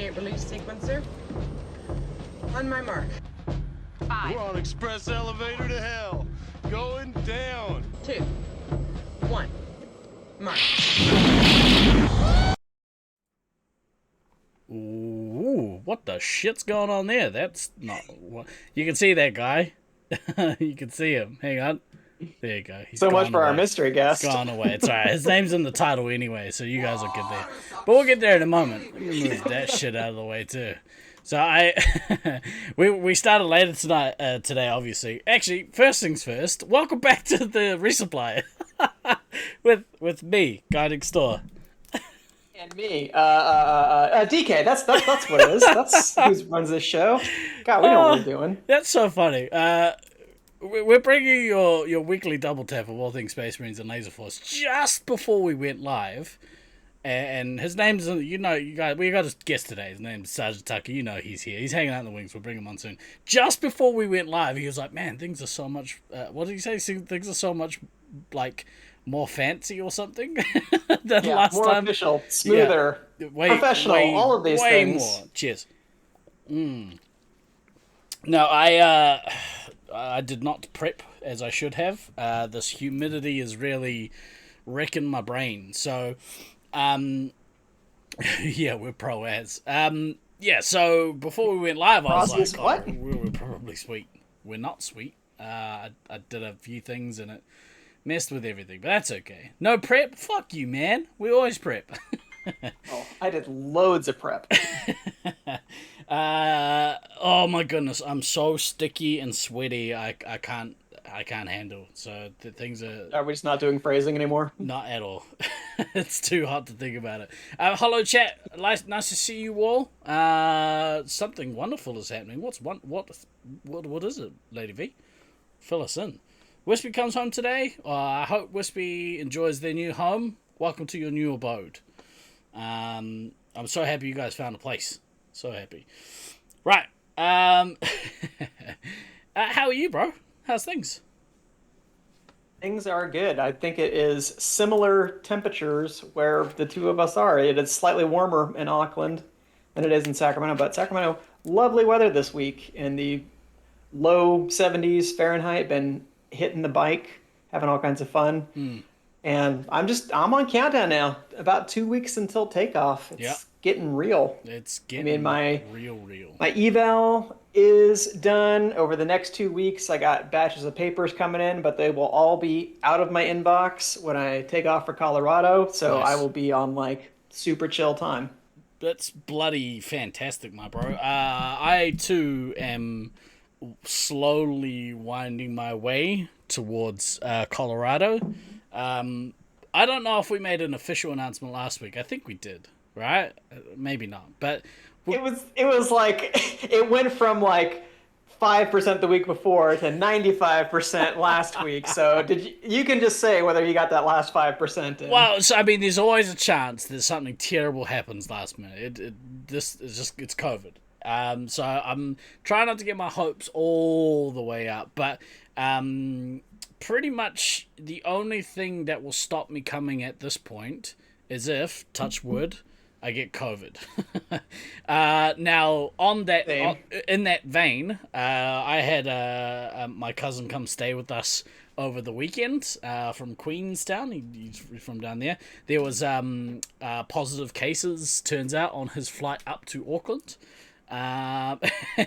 Terminate release sequencer. On my mark. 5, We're on express elevator to hell. Going down. 2, 1. Mark. Ooh, what the shit's going on there? That's not what you can see that guy. You can see him. Hang on. There you go. He's So much gone for away. our mystery guest. He's gone away. It's alright. His name's in the title anyway, so you guys will get there. But we'll get there in a moment. Let me move that shit out of the way too. So we started later today, obviously. Actually, first things first. Welcome back to the Resupply with me, Guy next door. And me, DK. That's what it is. That's who runs this show. God, we know what we're doing. That's so funny. We're bringing your weekly double tap of all things Space Marines and Laser Force just before we went live. And his name's, we got to guess today. His name's Sgt Tucker. You know he's here. He's hanging out in the wings. We'll bring him on soon. Just before we went live, he was like, man, things are so much, what did he say? Things are so much, like, more fancy or something than last more time. Official, smoother, professional, all of these things. Way more. Cheers. No, I did not prep as I should have. This humidity is really wrecking my brain. So, yeah, we're pro as. Yeah, so before we went live, I was like, we were probably sweet. We're not sweet. I did a few things and it messed with everything, but that's okay. No prep? Fuck you, man. We always prep. I did loads of prep. Oh my goodness, I'm so sticky and sweaty. I can't handle. So the things Are we just not doing phrasing anymore? not at all. It's too hot to think about it. Hello chat. Nice to see you all. Something wonderful is happening. What is it, Lady V? Fill us in. Wispy comes home today. I hope Wispy enjoys their new home. Welcome to your new abode. I'm so happy you guys found a place. So happy. Right. How are you, bro? How's things? Things are good. I think it is similar temperatures where the two of us are. It is slightly warmer in Auckland than it is in Sacramento, but Sacramento, lovely weather this week in the low 70s Fahrenheit. Been hitting the bike, having all kinds of fun. And I'm on countdown now. About 2 weeks until takeoff. It's getting real. It's getting real. My eval is done over the next 2 weeks. I got batches of papers coming in, but they will all be out of my inbox when I take off for Colorado. So nice. I will be on like super chill time. That's bloody fantastic, my bro. I too am slowly winding my way towards Colorado. I don't know if we made an official announcement last week. I think we did, right? Maybe not, but it was like it went from like 5% the week before to 95% last week. So you can just say whether you got that last 5% in. Well, so I mean, there's always a chance that something terrible happens last minute. This is just, it's COVID. So I'm trying not to get my hopes all the way up, but pretty much the only thing that will stop me coming at this point is if, touch wood, I get COVID. Now, in that vein, I had my cousin come stay with us over the weekend from Queenstown. He's from down there. There was positive cases, turns out, on his flight up to Auckland.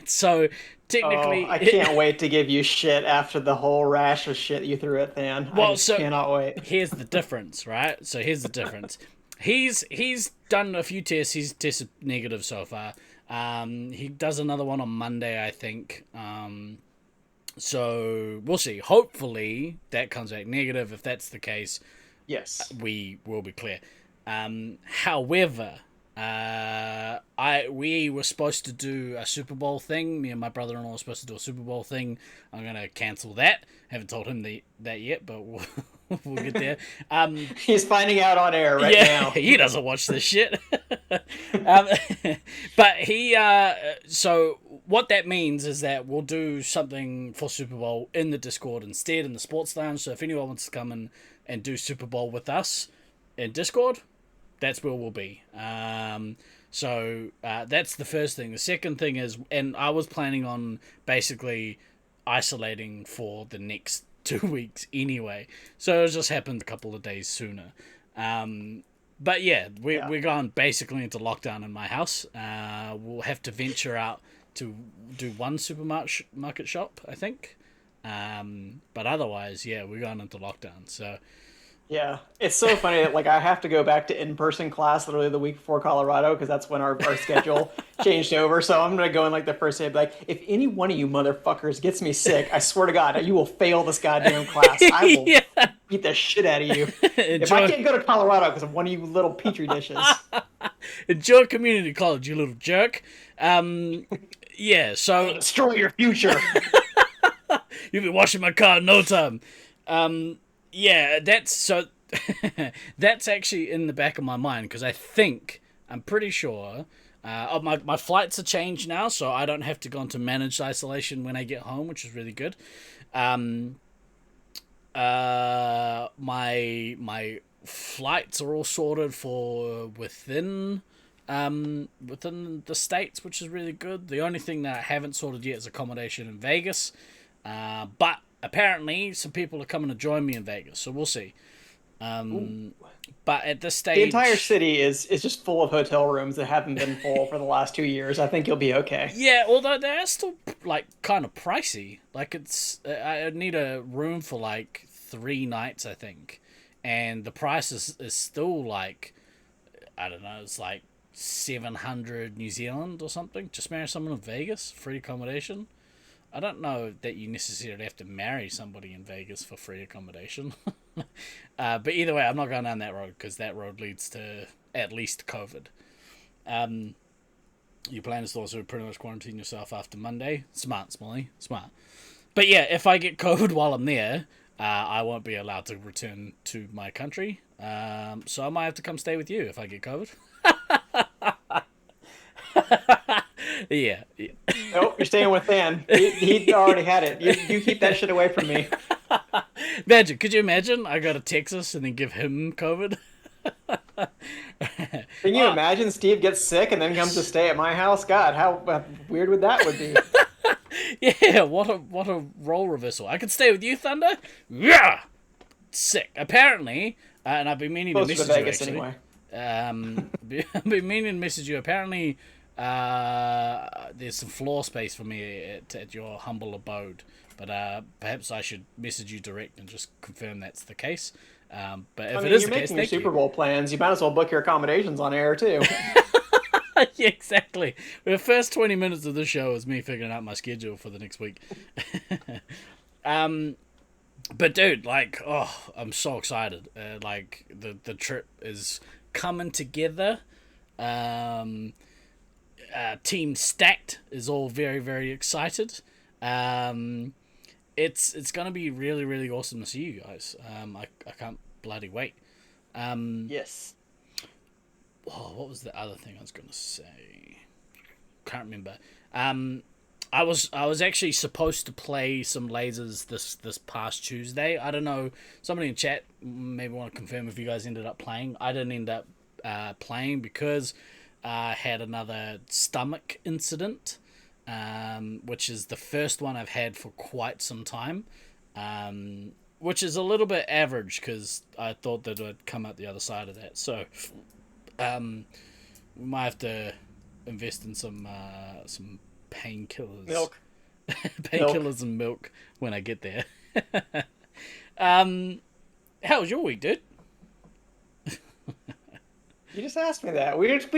So technically, I can't wait to give you shit after the whole rash of shit you threw at Than. I cannot wait. Here's the difference, right? So here's the difference. He's done a few tests. He's tested negative so far. He does another one on Monday, I think. So we'll see. Hopefully that comes back negative. If that's the case, yes, we will be clear. However, we were supposed to do a Super Bowl thing. Me and my brother-in-law were supposed to do a Super Bowl thing. I'm gonna cancel that. Haven't told him that yet, but we'll get there. He's finding out on air right now. He doesn't watch this shit. But he. So what that means is that we'll do something for Super Bowl in the Discord instead, in the Sports Lounge. So if anyone wants to come in and do Super Bowl with us in Discord, that's where we'll be. So that's the first thing. The second thing is, and I was planning on basically isolating for the next 2 weeks anyway. So it just happened a couple of days sooner. But yeah, we're going basically into lockdown in my house. We'll have to venture out to do one supermarket shop, I think. But otherwise, yeah, we're going into lockdown. So Yeah, it's so funny that like I have to go back to in-person class literally the week before Colorado because that's when our schedule changed over. So I'm gonna go in like the first day, and be like, if any one of you motherfuckers gets me sick, I swear to God, you will fail this goddamn class. I will beat the shit out of you. If I can't go to Colorado because of one of you little petri dishes. Enjoy community college, you little jerk. Yeah, so Destroy your future. you'll be washing my car in no time. Yeah, that's that's actually in the back of my mind because I'm pretty sure my flights are changed now, so I don't have to go into managed isolation when I get home, which is really good. My flights are all sorted for within the states, which is really good. The only thing that I haven't sorted yet is accommodation in Vegas, but apparently some people are coming to join me in Vegas, so we'll see. But at this stage, the entire city is just full of hotel rooms that haven't been full for the last 2 years. I think you'll be okay. Yeah, although they're still like kind of pricey. Like I need a room for like 3 nights, I think, and the price is still like, I don't know, it's like 700 New Zealand or something. Just marry someone in Vegas, free accommodation. I don't know that you necessarily have to marry somebody in Vegas for free accommodation. But either way, I'm not going down that road because that road leads to at least COVID. Your plan is to also pretty much quarantine yourself after Monday. Smart, Smolly. Smart. But yeah, if I get COVID while I'm there, I won't be allowed to return to my country. So I might have to come stay with you if I get COVID. Yeah. Nope, you're staying with Dan. He already had it. You keep that shit away from me. Could you imagine? I go to Texas and then give him COVID. Can you imagine Steve gets sick and then comes to stay at my house? God, how weird would that be? Yeah, what a role reversal. I could stay with you, Thunder. Yeah, sick. Apparently, and I've been meaning to message you actually. Anyway. I've been meaning to message you. Apparently, there's some floor space for me at your humble abode, but perhaps I should message you direct and just confirm that's the case. But if it is the case, you're making your Super Bowl plans. You might as well book your accommodations on air too. Yeah, exactly. The first 20 minutes of the show is me figuring out my schedule for the next week. But dude, like, I'm so excited. Like the trip is coming together. Team Stacked is all very, very excited. It's gonna be really, really awesome to see you guys. I can't bloody wait. Yes. Oh, what was the other thing I was gonna say? Can't remember. I was actually supposed to play some lasers this past Tuesday. I don't know. Somebody in chat maybe want to confirm if you guys ended up playing. I didn't end up playing because I had another stomach incident, which is the first one I've had for quite some time, which is a little bit average because I thought that I'd come out the other side of that. So we might have to invest in some painkillers. Milk. Painkillers and milk when I get there. How was your week, dude? You just asked me that. We just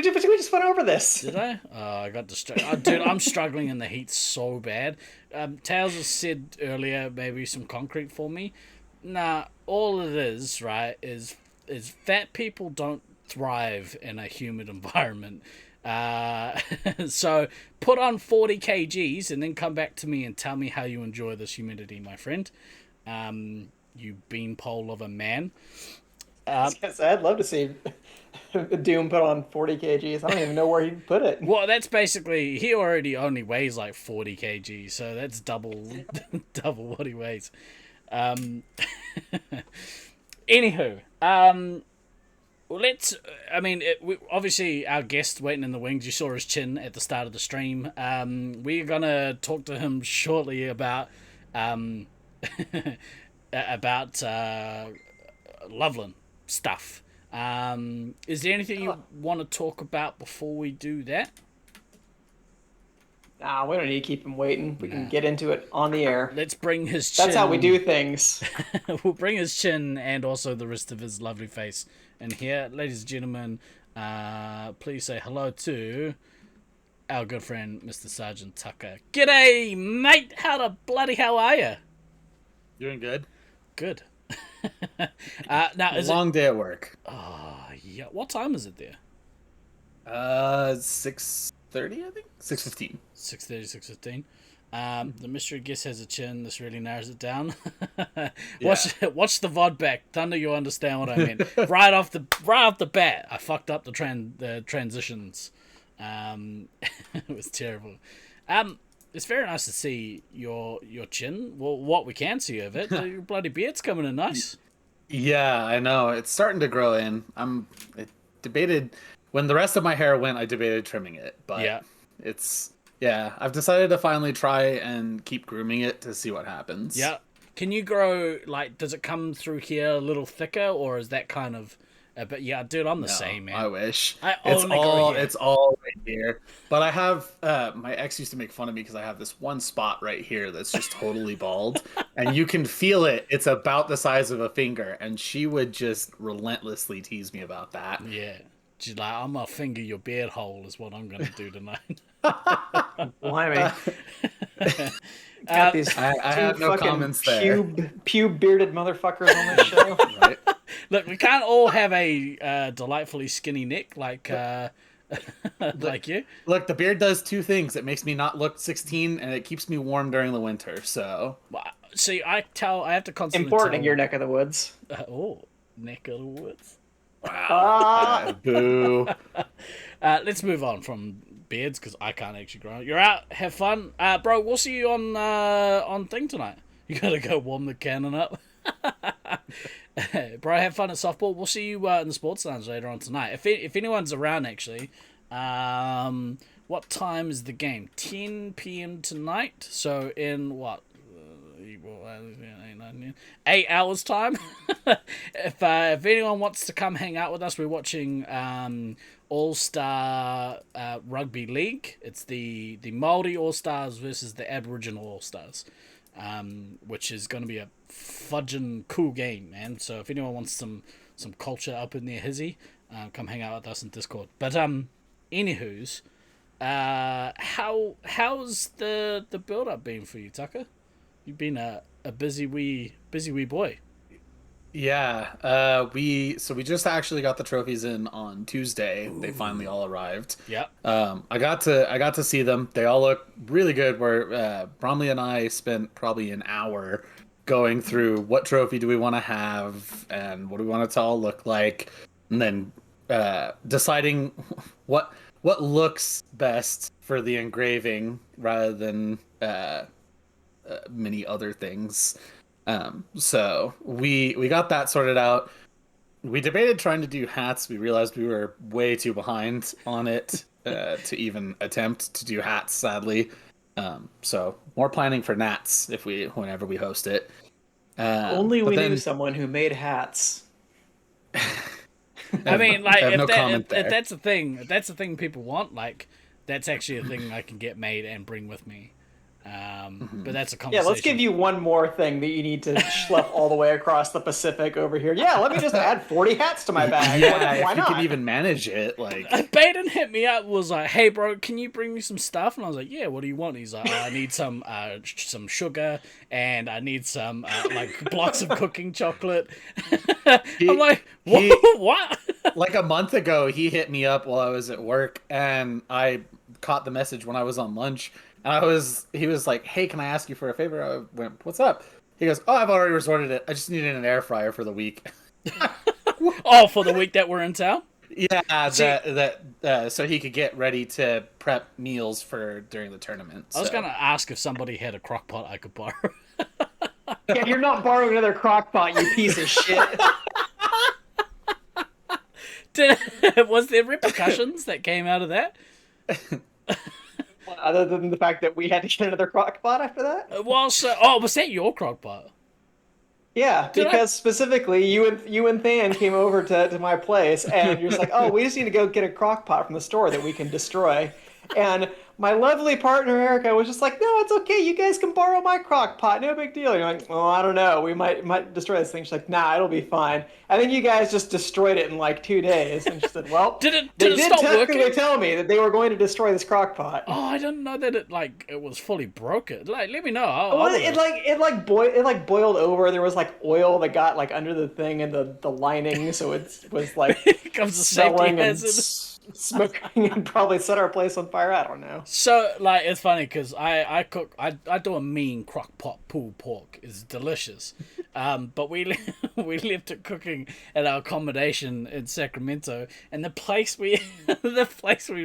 went over this. Did I? Oh, I got distracted. Dude, I'm struggling in the heat so bad. Tails has said earlier maybe some concrete for me. Nah, all it is, right, is fat people don't thrive in a humid environment. So put on 40 kgs and then come back to me and tell me how you enjoy this humidity, my friend. You beanpole of a man. I'd love to see Doom put on 40 kgs. I don't even know where he'd put it. Well, that's basically, he already only weighs like 40 kgs, so that's double what he weighs. Anywho, Well, let's. I mean, obviously, our guest waiting in the wings. You saw his chin at the start of the stream. We're gonna talk to him shortly about about Loveland stuff. Is there anything you want to talk about before we do that? Nah, we don't need to keep him waiting. We can get into it on the air. Let's bring his chin. That's how we do things. We'll bring his chin and also the rest of his lovely face in here. Ladies and gentlemen, please say hello to our good friend, Mr. Sgt Tucker. G'day, mate! How the bloody hell are you? Doing good. Good. Now, is Long day at work. yeah. What time is it there? 6:30, I think. 6:15. 6:30, 6:15. The mystery guest has a chin. This really narrows it down. Yeah. Watch the VOD back. Thunder, you understand what I mean. right off the bat, I fucked up the transitions. It was terrible. It's very nice to see your chin. Well, what we can see of it, your bloody beard's coming in nice. Yeah, I know. It's starting to grow in. I debated when the rest of my hair went. I debated trimming it, but Yeah. I've decided to finally try and keep grooming it to see what happens. Yeah. Can you grow, like, does it come through here a little thicker, or is that kind of but yeah, dude, I'm the same, man. I wish. It's all right here. But I have my ex used to make fun of me because I have this one spot right here that's just totally bald, and you can feel it. It's about the size of a finger, and she would just relentlessly tease me about that. Yeah. She's like, I'm gonna finger your beard hole is what I'm gonna do tonight. Blimey. Got these I have no fucking comments there. pube-bearded motherfuckers on this show. Right? Look, we can't all have a delightfully skinny neck like like you. Look, the beard does two things. It makes me not look 16, and it keeps me warm during the winter. So, See, I have to constantly Important tell, in your neck of the woods. Neck of the woods. wow, boo. Let's move on from beards because I can't actually grow. You're out, have fun, bro. We'll see you on thing tonight. You gotta go warm the cannon up. Bro, have fun at softball. We'll see you in the sports lounge later on tonight. If anyone's around, actually, what time is the game? 10 p.m. tonight. So in what? 8 hours time. If anyone wants to come hang out with us, we're watching All-Star Rugby League. It's the Māori All-Stars versus the Aboriginal All-Stars, which is going to be a fudging cool game, man. So if anyone wants some culture up in their hizzy, come hang out with us in Discord. But anywho's, how's the build up been for you, Tucker? You've been a busy wee boy. Yeah, we just actually got the trophies in on Tuesday. Ooh. They finally all arrived. Yeah. I got to see them. They all look really good. Where Bromley and I spent probably an hour going through what trophy do we want to have and what do we want it to all look like, and then deciding what looks best for the engraving rather than many other things. So we got that sorted out. We debated trying to do hats. We realized we were way too behind on it to even attempt to do hats, sadly. So more planning for Nats whenever we host it. Only we knew someone who made hats. I mean, like, if that's the thing people want, like, that's actually a thing I can get made and bring with me. But that's a conversation. Yeah, let's give you one more thing that you need to schlep all the way across the Pacific over here. Yeah, let me just add 40 hats to my bag. Yeah, why if not? you can even manage it, like. Baden hit me up, was like, "Hey, bro, can you bring me some stuff?" And I was like, "Yeah, what do you want?" He's like, "I need some sugar and I need some like blocks of cooking chocolate." I'm like, "What?" Like a month ago, he hit me up while I was at work, and I caught the message when I was on lunch. And he was like, "Hey, can I ask you for a favor?" I went, "What's up?" He goes, "Oh, I've already resorted it. I just needed an air fryer for the week." Oh, for the week that we're in town? Yeah, so he could get ready to prep meals for during the tournament. I was gonna ask if somebody had a crock pot I could borrow. Yeah, you're not borrowing another crock pot, you piece of shit. Was there repercussions that came out of that? Other than the fact that we had to get another crock pot after that? Was that your crockpot? Yeah, because specifically you and Than came over to my place and you're just like, oh, we just need to go get a crock pot from the store that we can destroy. And my lovely partner Erica was just like, no, it's okay, you guys can borrow my crock pot, no big deal. You're like, well, I don't know, we might destroy this thing. She's like, nah, it'll be fine. I think you guys just destroyed it in like 2 days. And she said, well, did it they did stop technically working? tell me that they were going to destroy this crock pot. Oh, I didn't know that it was fully broken. Like, let me know. Well, it boiled over. There was like oil that got like under the thing and the lining, so it was like It comes a safety smelling and hazard. smoking and probably set our place on fire. I don't know. So, like, it's funny because I do a mean crock pot pulled pork. It's delicious. But we left it cooking at our accommodation in Sacramento, and the place we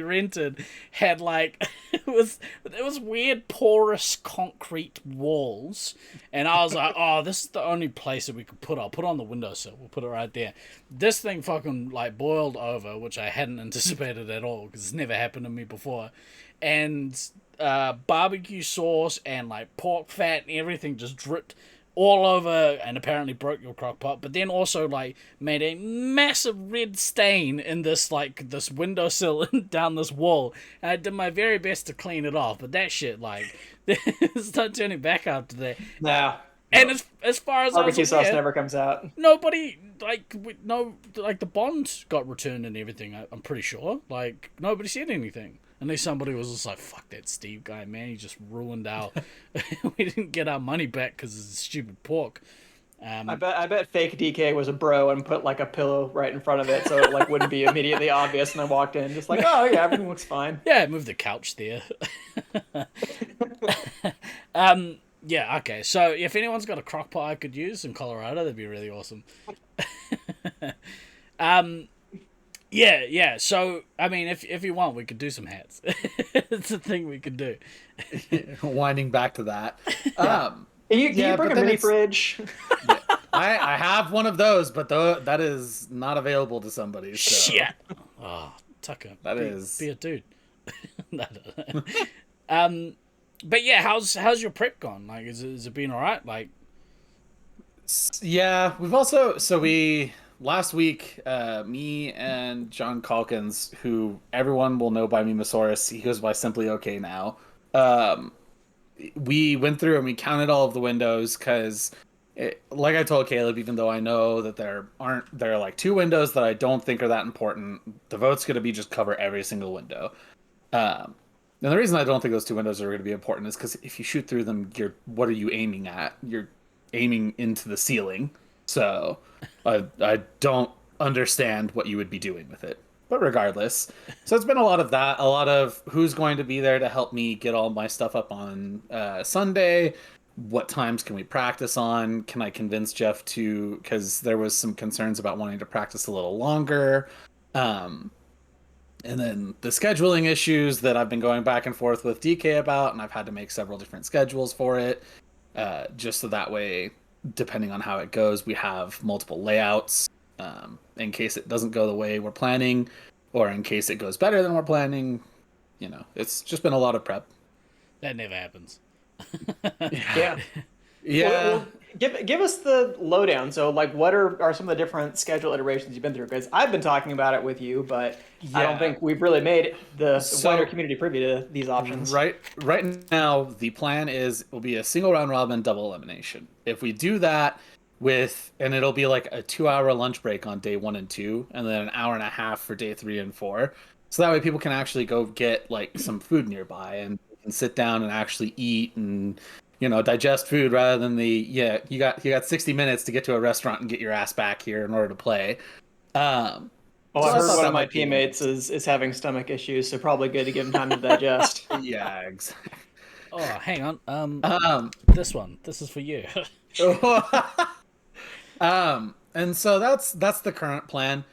rented had like it was weird porous concrete walls, and I was like, oh, this is the only place that we could put. I'll put it on the windowsill. We'll put it right there. This thing fucking like boiled over, which I hadn't anticipated at all because it's never happened to me before, and barbecue sauce and like pork fat and everything just dripped all over and apparently broke your crock pot, but then also like made a massive red stain in this windowsill and down this wall. And I did my very best to clean it off, but that shit like there's no turning back after that. Nah. And as far as Barbecue I was aware, sauce never comes out. nobody the bond got returned and everything. I'm pretty sure like nobody said anything. Unless somebody was just like, fuck that Steve guy, man. He just ruined our... we didn't get our money back because of stupid pork. I bet fake DK was a bro and put like a pillow right in front of it so it like wouldn't be immediately obvious, and I walked in just like, oh yeah, everything looks fine. Yeah, move the couch there. Yeah, okay. So if anyone's got a crock pot I could use in Colorado, that'd be really awesome. Yeah. So, I mean, if you want, we could do some hats. It's a thing we could do. Winding back to that. Can you bring a mini fridge? I have one of those, but that is not available to somebody. So. Shit. Oh, Tucker. Be a dude. But yeah, how's your prep gone? Like, is it been all right? Like, yeah, last week, me and John Calkins, who everyone will know by Memosaurus, he goes by Simply Okay now. We went through and we counted all of the windows because, like I told Caleb, even though I know that there are like 2 windows that I don't think are that important, the vote's going to be just cover every single window. And the reason I don't think those 2 windows are going to be important is because if you shoot through them, what are you aiming at? You're aiming into the ceiling. So I don't understand what you would be doing with it. But regardless, so it's been a lot of that, a lot of who's going to be there to help me get all my stuff up on Sunday. What times can we practice on? Can I convince Jeff to, because there was some concerns about wanting to practice a little longer. And then the scheduling issues that I've been going back and forth with DK about, and I've had to make several different schedules for it, just so that way, depending on how it goes, we have multiple layouts in case it doesn't go the way we're planning, or in case it goes better than we're planning. You know, it's just been a lot of prep. that never happens. Yeah. Well, give us the lowdown. So, like, what are some of the different schedule iterations you've been through? Because I've been talking about it with you, but I don't think we've really made the wider community privy to these options. Right now, the plan will be a single round robin double elimination. If we do that and it'll be like a 2-hour lunch break on day 1 and 2, and then an hour and a half for day 3 and 4. So that way people can actually go get like some food nearby and sit down and actually eat and, you know, digest food rather than you got 60 minutes to get to a restaurant and get your ass back here in order to play. I heard one of my teammates is having stomach issues, so probably good to give him time to digest. Yeah, exactly. Oh, hang on. This is for you. And so that's the current plan.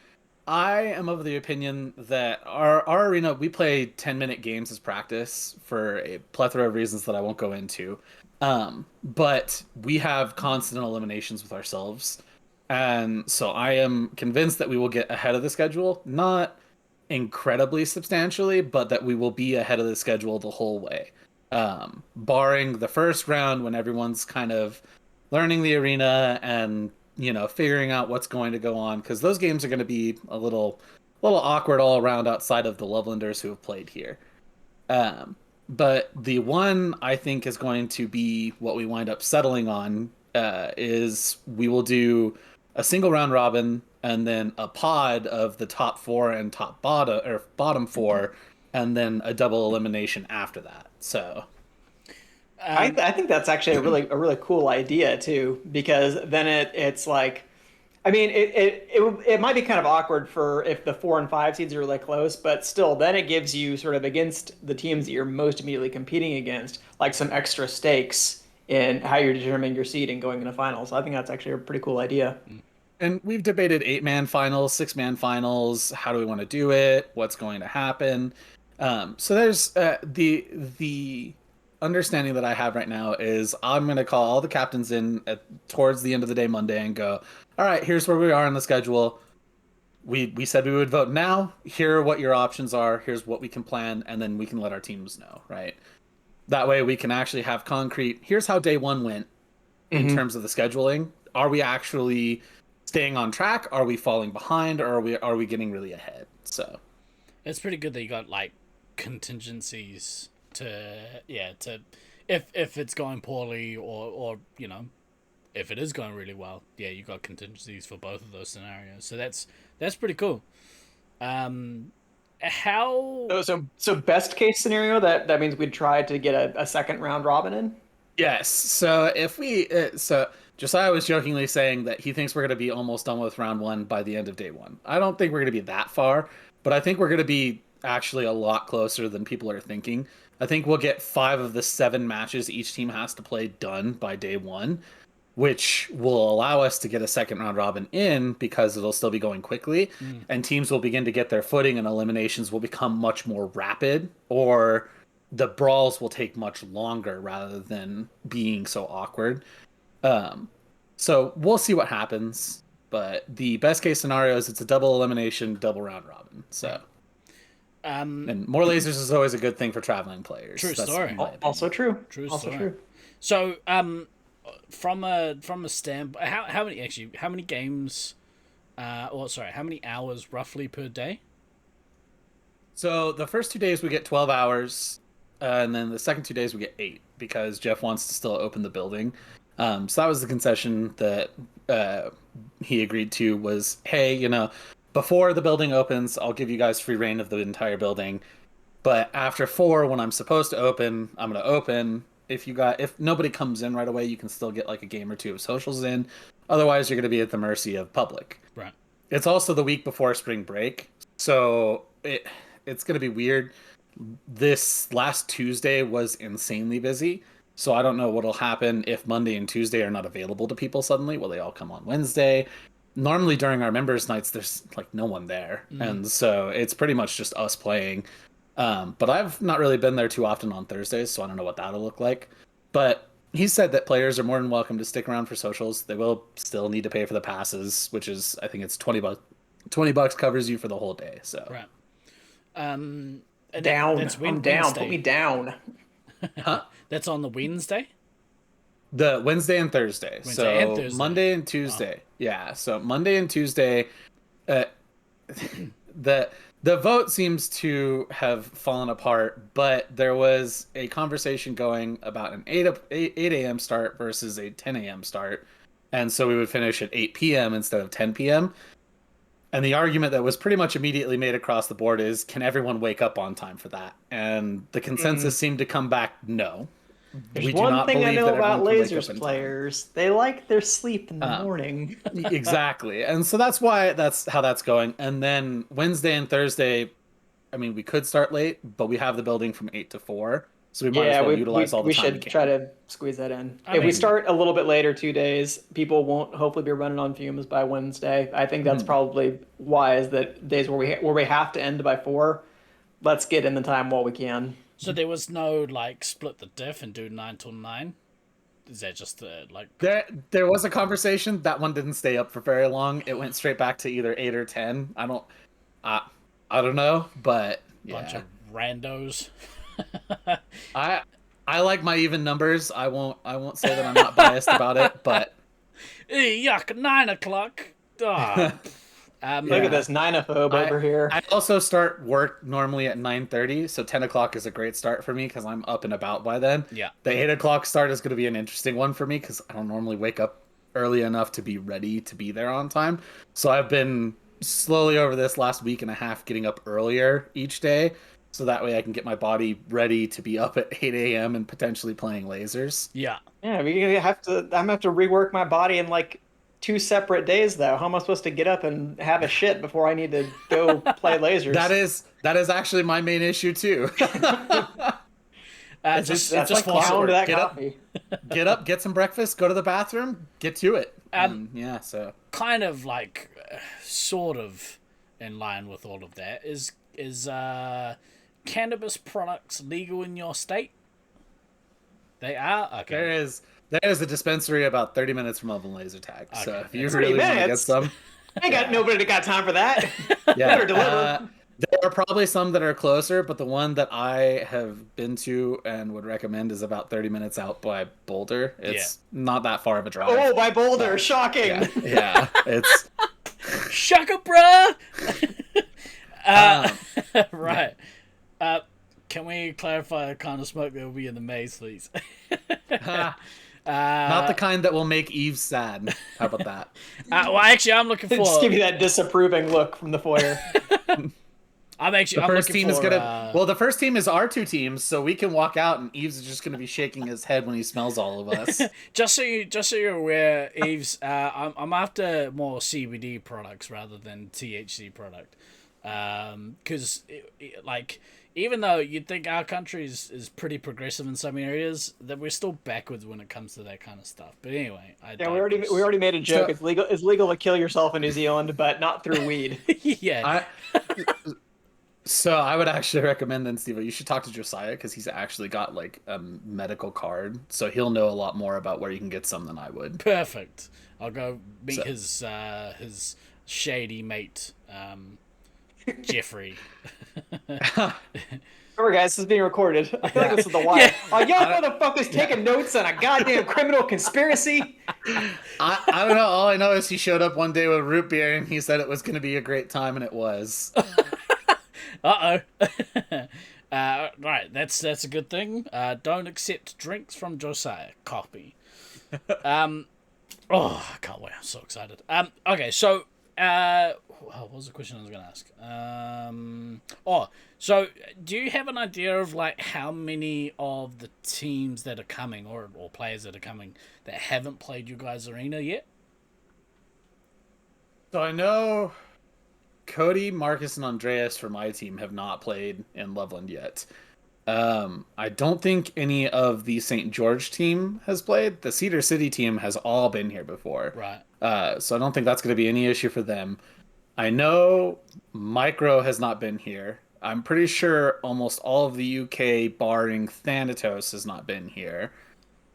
I am of the opinion that our arena, we play 10-minute games as practice for a plethora of reasons that I won't go into. But we have constant eliminations with ourselves. And so I am convinced that we will get ahead of the schedule, not incredibly substantially, but that we will be ahead of the schedule the whole way. Barring the first round when everyone's kind of learning the arena and, figuring out what's going to go on, because those games are going to be a little awkward all around outside of the Lovelanders who have played here. But the one I think is going to be what we wind up settling on is we will do a single round robin and then a pod of the top four and bottom four, and then a double elimination after that. So I think that's actually a really cool idea too, because then it's like, I mean, it might be kind of awkward for if the 4 and 5 seeds are really close, but still, then it gives you sort of against the teams that you're most immediately competing against, like some extra stakes in how you're determining your seed and going into finals. So I think that's actually a pretty cool idea. and we've debated 8-man finals, 6-man finals. How do we want to do it? What's going to happen? So there's the understanding that I have right now is I'm going to call all the captains in towards the end of the day Monday and go, all right, here's where we are on the schedule. We said we would vote now. Here are what your options are. Here's what we can plan, and then we can let our teams know, right? That way we can actually have concrete. Here's how day one went in terms of the scheduling. Are we actually staying on track? Are we falling behind? Or are we getting really ahead? So It's pretty good that you got like contingencies to if it's going poorly or if it is going really well, you got contingencies for both of those scenarios. So that's pretty cool. How So best case scenario, that means we'd try to get a second round robin in. yes. So if we so Josiah was jokingly saying that he thinks we're going to be almost done with round one by the end of day one. I don't think we're going to be that far, but I think we're going to be actually a lot closer than people are thinking. I think we'll get 5 of the 7 matches each team has to play done by day one, which will allow us to get a second round robin in because it'll still be going quickly, and teams will begin to get their footing and eliminations will become much more rapid, or the brawls will take much longer rather than being so awkward. So we'll see what happens, but the best case scenario is it's a double elimination, double round robin. So and more lasers is always a good thing for traveling players. True story. Also true. Also true. So from a standpoint, how many games how many hours roughly per day? So the first 2 days we get 12 hours, and then the second 2 days we get 8 because Jeff wants to still open the building. So that was the concession that he agreed to was, hey, before the building opens, I'll give you guys free reign of the entire building. But after 4, when I'm supposed to open, I'm going to open. If nobody comes in right away, you can still get like a game or 2 of socials in. Otherwise, you're going to be at the mercy of public. Right. It's also the week before spring break, so it's going to be weird. This last Tuesday was insanely busy, so I don't know what'll happen if Monday and Tuesday are not available to people suddenly. Will they all come on Wednesday? Normally during our members' nights, there's like no one there, and so it's pretty much just us playing. But I've not really been there too often on Thursdays, so I don't know what that'll look like. But he said that players are more than welcome to stick around for socials. They will still need to pay for the passes, which is, I think it's $20. $20 covers you for the whole day. So right. Down. That's I'm down. Put me down. huh? That's on the Wednesday. The Wednesday and Thursday. Wednesday and So Thursday. Monday and Tuesday. Yeah. So Monday and Tuesday, the vote seems to have fallen apart, but there was a conversation going about an 8 a.m. start versus a 10 a.m. start. And so we would finish at 8 p.m. instead of 10 p.m. And the argument that was pretty much immediately made across the board is, can everyone wake up on time for that? And the consensus seemed to come back, no. There's We do one not thing I believe know that about everyone can wake up lasers in time. players. They like their sleep in the morning. Exactly. And so that's how that's going. And then Wednesday and Thursday, I mean, we could start late, but we have the building from 8 to 4. So we might as well utilize all the we time should we can. try to squeeze that in. If we start a little bit later 2 days, people won't hopefully be running on fumes by Wednesday. I think that's probably wise, that days where we have to end by 4, let's get in the time while we can. So there was no like split the diff and do 9 till 9. is that just like? There was a conversation. That one didn't stay up for very long. It went straight back to either 8 or 10. I don't know, but Bunch yeah. of randos. I like my even numbers. I won't say that I'm not biased about it, but Yuck! 9 o'clock. Oh. Look at this ninophobe over here. I also start work normally at 9:30, so 10 o'clock is a great start for me because I'm up and about by then. Yeah. The 8 o'clock start is going to be an interesting one for me because I don't normally wake up early enough to be ready to be there on time. So I've been slowly over this last week and a half getting up earlier each day, so that way I can get my body ready to be up at 8 a.m. and potentially playing lasers. Yeah. Yeah, I'm gonna have to rework my body in like 2 separate days though. How am I supposed to get up and have a shit before I need to go play lasers? That is actually my main issue too. That's just like clockwork. Pound that Get up. coffee. Get up, get some breakfast, go to the bathroom, get to it. Yeah, so kind of like sort of in line with all of that is cannabis products legal in your state? They are? Okay. There is a dispensary about 30 minutes from Loveland Laser Tag. So Okay. if you 30 really want to get minutes? some, I ain't got nobody that got time for that. yeah. Better deliver. There are probably some that are closer, but the one that I have been to and would recommend is about 30 minutes out by Boulder. It's not that far of a drive. Oh, by Boulder, shocking. Yeah, it's Shaka, bruh! Right. Can we clarify the kind of smoke that will be in the maze, please? not the kind that will make Eve sad. How about that? Well, actually, I'm looking for. Just give you that disapproving look from the foyer. I'm The first looking team is for, gonna. Well, the first team is our 2 teams, so we can walk out, and Eves is just gonna be shaking his head when he smells all of us. just so you're aware, Eves. I'm after more CBD products rather than THC product, because like even though you'd think our country is pretty progressive in some areas, that we're still backwards when it comes to that kind of stuff. But anyway, Yeah, we already made a joke. So- It's legal to kill yourself in New Zealand, but not through weed. yeah. So I would actually recommend then, Steve, you should talk to Josiah because he's actually got like a medical card, so he'll know a lot more about where you can get some than I would. Perfect. I'll go meet his shady mate, Jeffrey. Remember, guys, this is being recorded. I feel like this is the wire. Y'all motherfuckers taking notes on a goddamn criminal conspiracy. I don't know. All I know is he showed up one day with root beer and he said it was going to be a great time, and it was. Right, that's a good thing. Don't accept drinks from Josiah. Copy. I can't wait. I'm so excited. Okay, so what was the question I was going to ask? So do you have an idea of like how many of the teams that are coming or players that are coming that haven't played you guys' arena yet? So I know Cody, Marcus, and Andreas for my team have not played in Loveland yet. I don't think any of the St. George team has played. The Cedar City team has all been here before. Right. So I don't think that's going to be any issue for them. I know Micro has not been here. I'm pretty sure almost all of the UK, barring Thanatos, has not been here.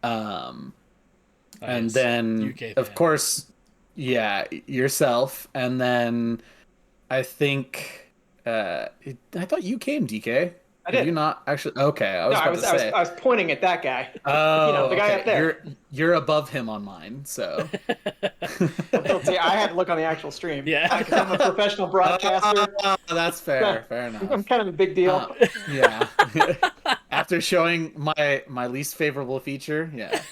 And then, UK of fan. course, yeah, yourself. And then I think I thought you came, DK. I did. You not actually? Okay, I was pointing at that guy. Oh, the guy up there. You're above him on mine, so. See, I had to look on the actual stream. Yeah. Because I'm a professional broadcaster. That's fair. Fair enough. I'm kind of a big deal. Yeah. After showing my least favorable feature, yeah.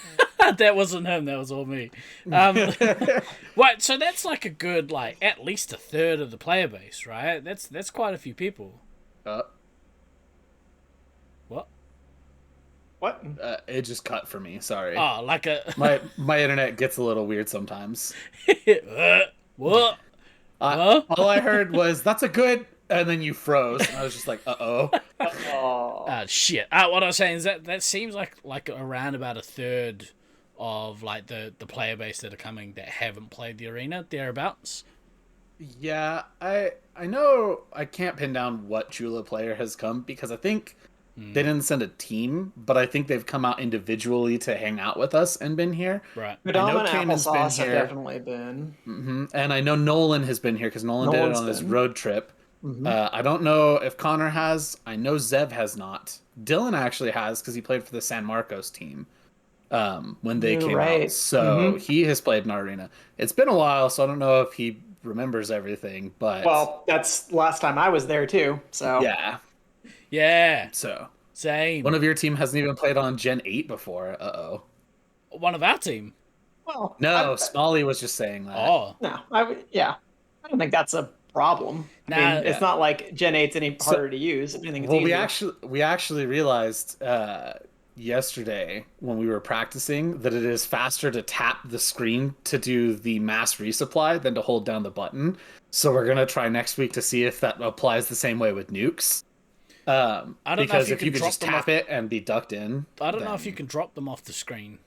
That wasn't him. That was all me. What? So that's like a good, like at least a third of the player base, right? That's quite a few people. What? It just cut for me. Sorry. Oh, like a my internet gets a little weird sometimes. What? All I heard was that's a good, and then you froze, and I was just like, uh-oh. Shit. What I was saying is that seems like around about a third of like the player base that are coming that haven't played the arena, thereabouts. Yeah, I know I can't pin down what Chula player has come because I think They didn't send a team, but I think they've come out individually to hang out with us and been here. Right. Madama and Kanan's been Applesauce have here. definitely been. And I know Nolan has been here because Nolan did it Nolan's on his been. road trip. I don't know if Connor has. I know Zev has not. Dylan actually has because he played for the San Marcos team when they You're came right. out. So he has played in our arena. It's been a while, so I don't know if he remembers everything. But Well, that's last time I was there too. So yeah. Yeah. So Same. one of your team hasn't even played on Gen 8 before. Uh-oh. One of our team. well, No, Smalley was just saying that. Oh. no, yeah, I don't think that's a problem. I Nah, mean, it's not like Gen 8's any harder to use. If anything, it's Well, easier. we actually realized yesterday when we were practicing that it is faster to tap the screen to do the mass resupply than to hold down the button. So we're gonna try next week to see if that applies the same way with nukes. I don't know Because if if you could drop just them tap off, it and be ducked in, I don't know then- if you can drop them off the screen.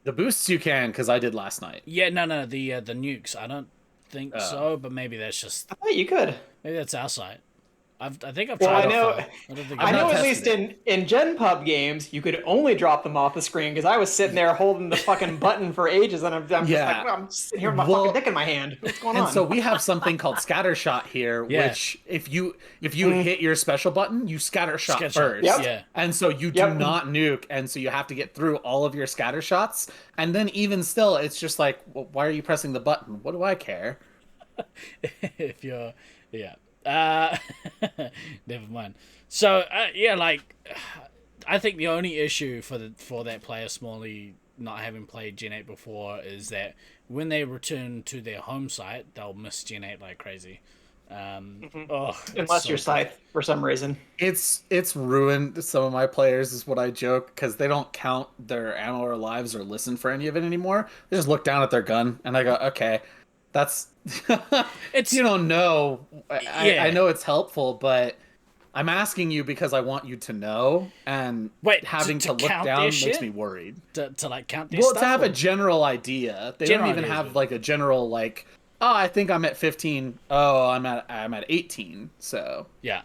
The boosts you can, because I did last night. Yeah, no, the nukes. I don't think so, but maybe that's just I thought you could. maybe that's our site. I think I've Well, tried. I know. it. I don't think I I've know not at tested least in Gen Pub games, you could only drop them off the screen because I was sitting there holding the fucking button for ages, and I'm just Yeah. like, well, I'm sitting here with my Well, fucking dick in my hand. What's going And on? so we have something called scattershot here, Yeah. which if you hit your special button, you scattershot Scattershot, first. Yep. yeah. And so you do not nuke, and so you have to get through all of your scatter shots. And then even still, it's just like, well, why are you pressing the button? What do I care? If you're, yeah. Never mind. So yeah, like I think the only issue for that player Smalley not having played Gen 8 before is that when they return to their home site, they'll miss Gen 8 like crazy. Unless you're Scythe for some reason. It's ruined some of my players, is what I joke, because they don't count their ammo or lives or listen for any of it anymore. They just look down at their gun, and I go, okay, that's... It's you don't know. Yeah. I know it's helpful, but I'm asking you because I want you to know, and Wait, having to to look count down their makes shit? me worried. to like count their Well, stuff. to have or- a general idea. They General don't even idea is have good. like a general like, oh, I think I'm at 15. Oh, I'm at 18. So yeah.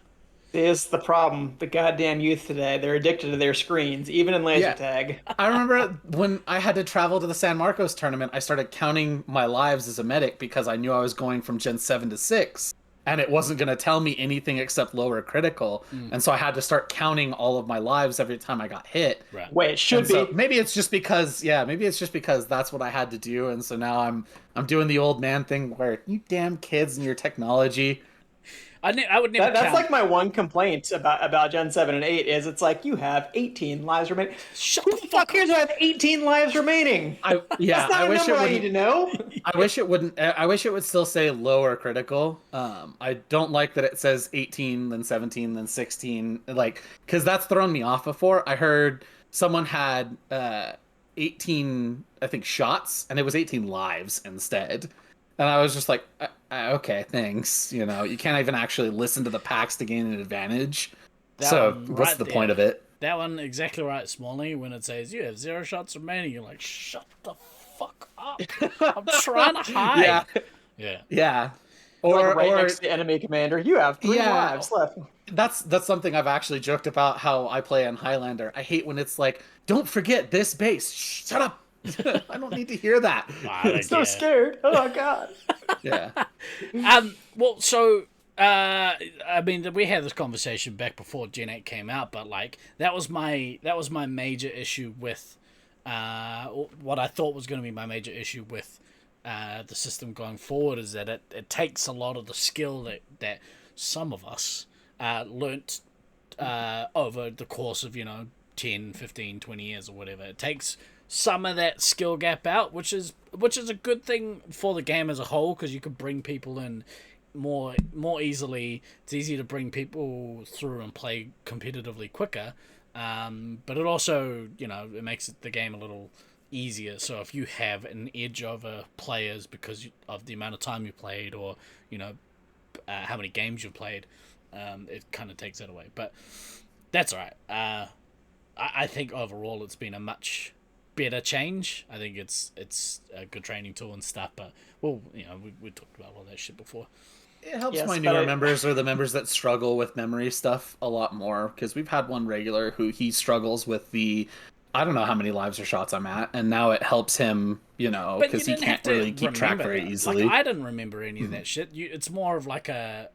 Is the problem. The goddamn youth today, they're addicted to their screens, even in laser Yeah. tag. I remember when I had to travel to the San Marcos tournament, I started counting my lives as a medic because I knew I was going from Gen 7 to 6. And it wasn't going to tell me anything except lower critical. And so I had to start counting all of my lives every time I got hit. Right. Wait, it should And so be. maybe it's just because that's what I had to do. And so now I'm doing the old man thing where you damn kids and your technology. I would never That's count. like my one complaint about Gen 7 and 8 is it's like you have 18 lives remaining. Shut Who the the fuck cares I have 18 lives remaining? That's That's not I a wish it number I need to wouldn't. know. I wish it wouldn't. I wish it would still say lower critical. I don't like that it says 18, then 17, then 16. Like, because that's thrown me off before. I heard someone had 18, I think, shots, and it was 18 lives instead. And I was just like, okay, thanks. You know, you can't even actually listen to the packs to gain an advantage. That So one what's right the there. point of it? That one exactly right, Smalley. When it says you have 0 shots remaining, you're like, shut the fuck up. I'm trying to hide. Yeah, Yeah. yeah. Like right next to the enemy commander, you have 3 Yeah. lives left. That's something I've actually joked about how I play on Highlander. I hate when it's like, don't forget this base. Shut up. I don't need to hear that. I don't So care. scared. Oh god. Yeah. Well, so I mean, we had this conversation back before Gen 8 came out, but like that was my major issue with what I thought was going to be my major issue with the system going forward is that it takes a lot of the skill that some of us learnt over the course of 10, 15, 20 years or whatever. It takes some of that skill gap out, which is a good thing for the game as a whole, because you can bring people in more easily. It's easier to bring people through and play competitively quicker, but it also it makes the game a little easier. So if you have an edge over players because of the amount of time you played, or how many games you've played, it kind of takes that away. But that's all right. I think overall it's been a much better change. I think it's a good training tool and stuff, but we talked about all that shit before. It helps Yes, my but newer members or the members that struggle with memory stuff a lot more, because we've had one regular who he struggles with the I don't know how many lives or shots I'm at, and now it helps him, But you because he didn't have can't to really keep track remember very that. Like easily. I didn't remember any of that shit. It's more of like a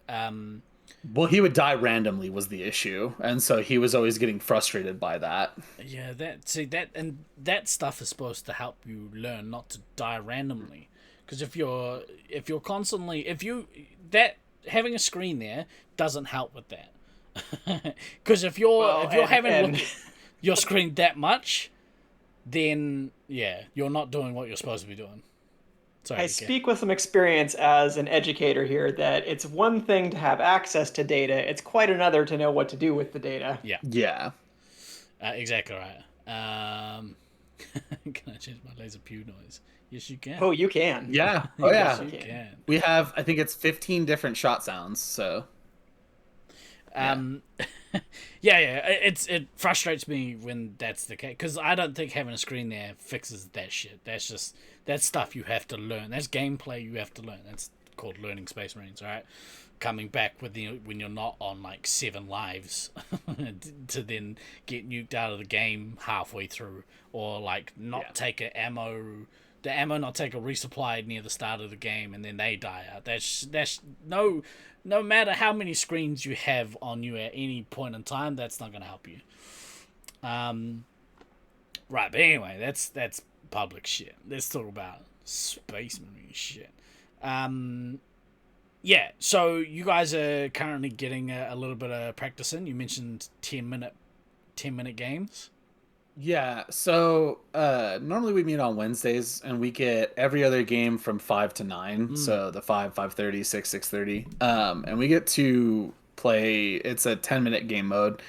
Well, he would die randomly was the issue, and so he was always getting frustrated by that. yeah, that stuff is supposed to help you learn not to die randomly. Because if you're constantly if you that having a screen there doesn't help with that. Because if you're having a look at your screen that much, then yeah, you're not doing what you're supposed to be doing. Sorry, I okay. speak with some experience as an educator here that it's one thing to have access to data, it's quite another to know what to do with the data. Yeah, Yeah. exactly right. Can I change my laser pew noise? Yes, you can. Oh, you can. Yeah. Oh, Yes, yeah. you can. can. We have, I think it's 15 different shot sounds, so. Yeah, yeah. It frustrates me when that's the case because I don't think having a screen there fixes that shit. That's stuff you have to learn. That's gameplay you have to learn. That's called learning Space Marines, right? Coming back when you're not on like 7 lives to then get nuked out of the game halfway through, or like not take the ammo not take a resupply near the start of the game and then they die out. That's no matter how many screens you have on you at any point in time, that's not going to help you. Right, but anyway, that's public shit. Let's talk about Space Marine shit. Yeah, so you guys are currently getting a little bit of practice in. You mentioned 10-minute games. Yeah, so normally we meet on Wednesdays, and we get every other game from 5 to 9. So the 5, 5:30, 6, 6:30. And we get to play, it's a 10-minute game mode.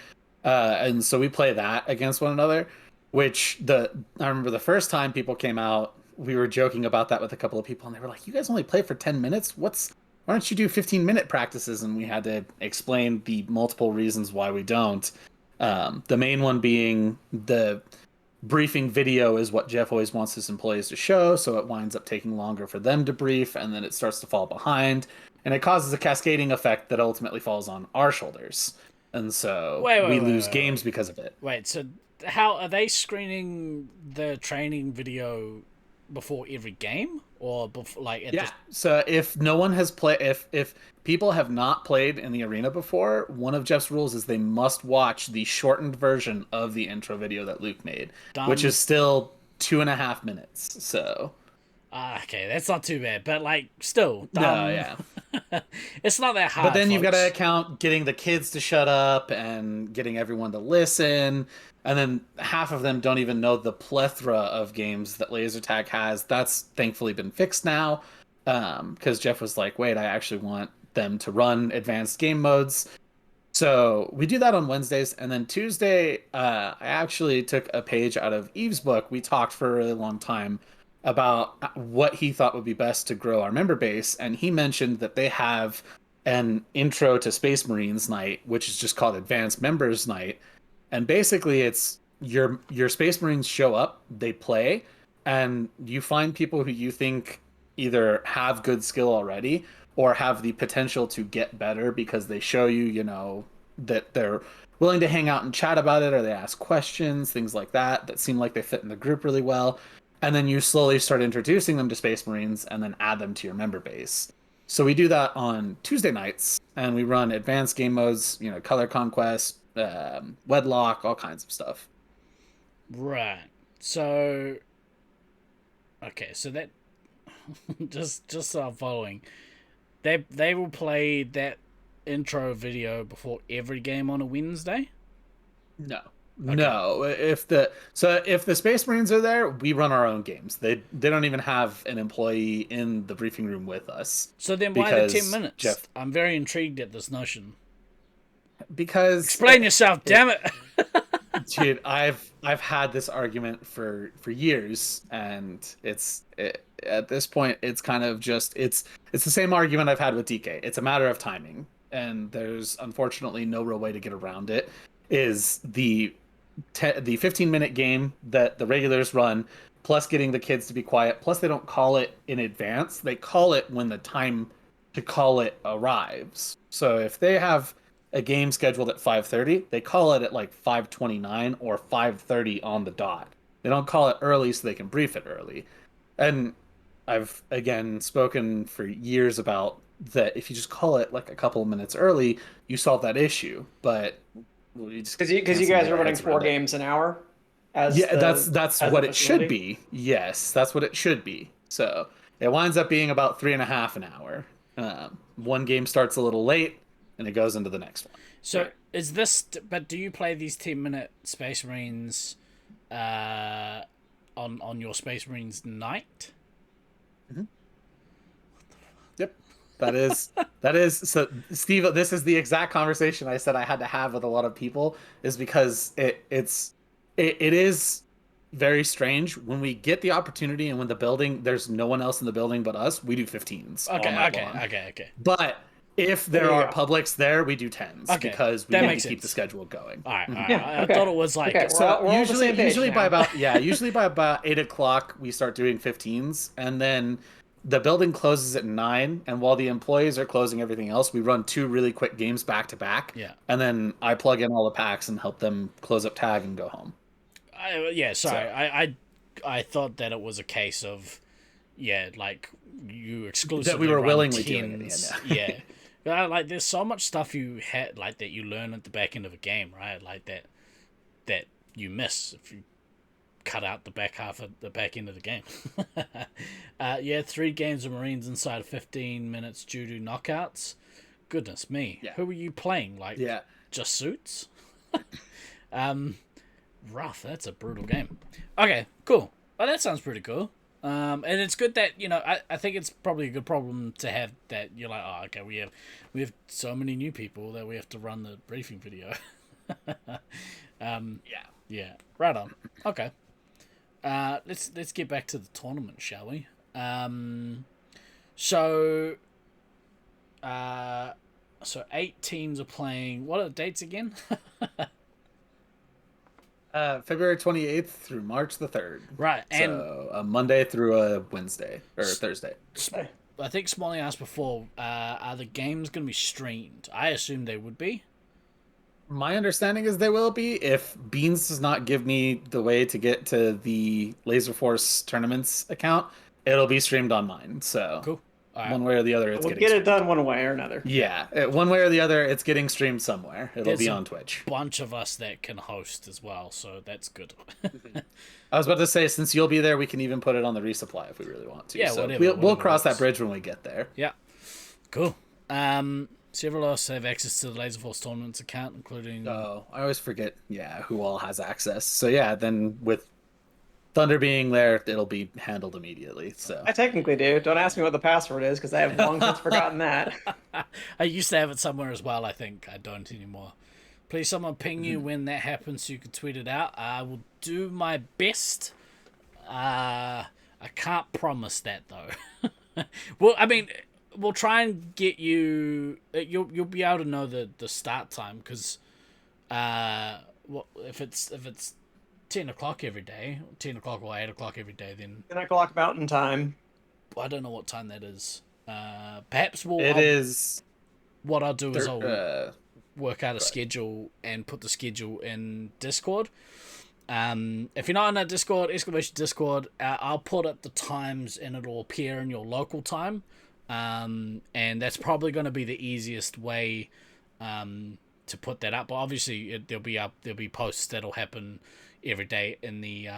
And so we play that against one another, which I remember the first time people came out, we were joking about that with a couple of people, and they were like, you guys only play for 10 minutes? Why don't you do 15-minute practices? And we had to explain the multiple reasons why we don't. The main one being the briefing video is what Jeff always wants his employees to show, so it winds up taking longer for them to brief, and then it starts to fall behind, and it causes a cascading effect that ultimately falls on our shoulders. And so we lose games because of it. Wait, so how are they screening the training video before every game, or before, like at So if no one has played, if people have not played in the arena before, one of Jeff's rules is they must watch the shortened version of the intro video that Luke made, which is still 2.5 minutes. So okay, that's not too bad, but like still dumb. No, yeah. It's not that hard. But then you've got to folks. account getting the kids to shut up and getting everyone to listen. And then half of them don't even know the plethora of games that laser tag has. That's thankfully been fixed now. Because Jeff was like, wait, I actually want them to run advanced game modes. So we do that on Wednesdays. And then Tuesday, I actually took a page out of Eve's book. We talked for a really long time about what he thought would be best to grow our member base. And he mentioned that they have an intro to Space Marines night, which is just called Advanced Members Night. And basically it's your Space Marines show up, they play, and you find people who you think either have good skill already or have the potential to get better because they show you, that they're willing to hang out and chat about it, or they ask questions, things like that seem like they fit in the group really well. And then you slowly start introducing them to Space Marines and then add them to your member base. So we do that on Tuesday nights, and we run advanced game modes, Color Conquest, Wedlock, all kinds of stuff. Right. So okay, so that just so I'm following, they will play that intro video before every game on a Wednesday? No. Okay. No. If the Space Marines are there, we run our own games. They don't even have an employee in the briefing room with us. So then why the 10 because minutes? Jeff, I'm very intrigued at this notion. because Explain yourself, damn it. dude, I've had this argument for years, and at this point it's kind of just it's the same argument I've had with DK. It's a matter of timing, and there's unfortunately no real way to get around it. Is the 15-minute game that the regulars run, plus getting the kids to be quiet, plus they don't call it in advance, they call it when the time to call it arrives. So if they have a game scheduled at 5:30, they call it at like 5:29 or 5:30 on the dot. They don't call it early so they can brief it early. And I've again spoken for years about that if you just call it like a couple of minutes early, you solve that issue. But you just Because you can't seem to guys get are our running heads 4 around it. games an hour. As Yeah, the, that's as what the it should facility? be. Yes, that's what it should be. So it winds up being about 3.5 an hour. One game starts a little late, and it goes into the next one. So is this? But do you play these 10-minute Space Marines on your Space Marines night? Yep. That is so Steve, this is the exact conversation I said I had to have with a lot of people, is because it is very strange when we get the opportunity and when the building there's no one else in the building but us, we do 15s all night long. Okay. But if there There you are go. publics there, we do 10s Okay, because we that need makes to keep sense. the schedule going. All right. Yeah, I thought it was like Okay, So we're all on the usually, same page usually by now. about usually by about 8 o'clock we start doing 15s, and then the building closes at 9. And while the employees are closing everything else, we run 2 really quick games back to back. Yeah. And then I plug in all the packs and help them close up tag and go home. Yeah, sorry. So- I thought that it was a case of, like you exclusively That we were run willingly doing it, tens. yeah. Yeah. Like there's so much stuff you had like that you learn at the back end of a game, right? Like that you miss if you cut out the back half of the back end of the game. 3 games of Marines inside of 15 minutes due to knockouts. Goodness me. Yeah. Who were you playing? Like Yeah. just suits? Rough. That's a brutal game. Okay, cool. Well, that sounds pretty cool. And it's good that I think it's probably a good problem to have that you're like, oh, okay, we have so many new people that we have to run the briefing video. Yeah. Right on. Okay. Let's get back to the tournament, shall we? So 8 teams are playing. What are the dates again? February 28th through March the 3rd. Right, and So a Monday through a Wednesday or Thursday. I think Smalley asked before, are the games going to be streamed? I assume they would be. My understanding is they will be. If Beans does not give me the way to get to the Laser Force Tournaments account, it'll be streamed on mine. So Cool. All right. one way or the other, it's We'll getting get it streamed. done one way or another. Yeah, one way or the other, it's getting streamed somewhere. It'll There's be a on Twitch. Bunch of us that can host as well, so that's good. I was about to say, since you'll be there, we can even put it on the resupply if we really want to. Yeah, so whatever, we'll whatever cross works. that bridge when we get there. Yeah. Cool. Several of us have access to the Laser Force Tournaments account, including... Oh, I always forget, who all has access. So yeah, then with Thunder being there, it'll be handled immediately. So I technically do. Don't ask me what the password is because I have long since forgotten that. I used to have it somewhere as well, I think. I don't anymore. Please someone ping you when that happens so you can tweet it out. I will do my best. I can't promise that, though. Well, I mean, we'll try and get you... You'll be able to know the start time, because if it's 10 o'clock every day, 10 o'clock or 8 o'clock every day, then 10 o'clock Mountain Time. I don't know what time that is. Perhaps it is. What I'll do is I'll Uh, work out a schedule and put the schedule in Discord. If you're not in that Discord, !Discord, I'll put up the times and it'll appear in your local time. And that's probably going to be the easiest way to put that up. But obviously, there'll be posts that'll happen every day in the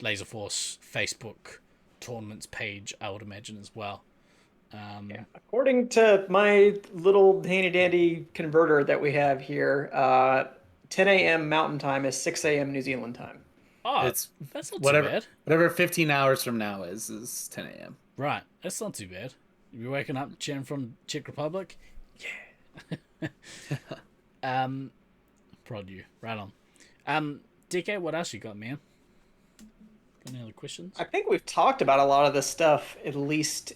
Laser Force Facebook tournaments page, I would imagine, as well. According to my little handy dandy converter that we have here, 10 a.m. Mountain Time is 6 a.m. New Zealand time. Oh, it's that's not whatever. too bad. Whatever 15 hours from now is 10 a.m. Right, that's not too bad. You're waking up cheering from Czech Republic? Yeah. Prod you. Right on. DK, what else you got, man? Any other questions? I think we've talked about a lot of this stuff, at least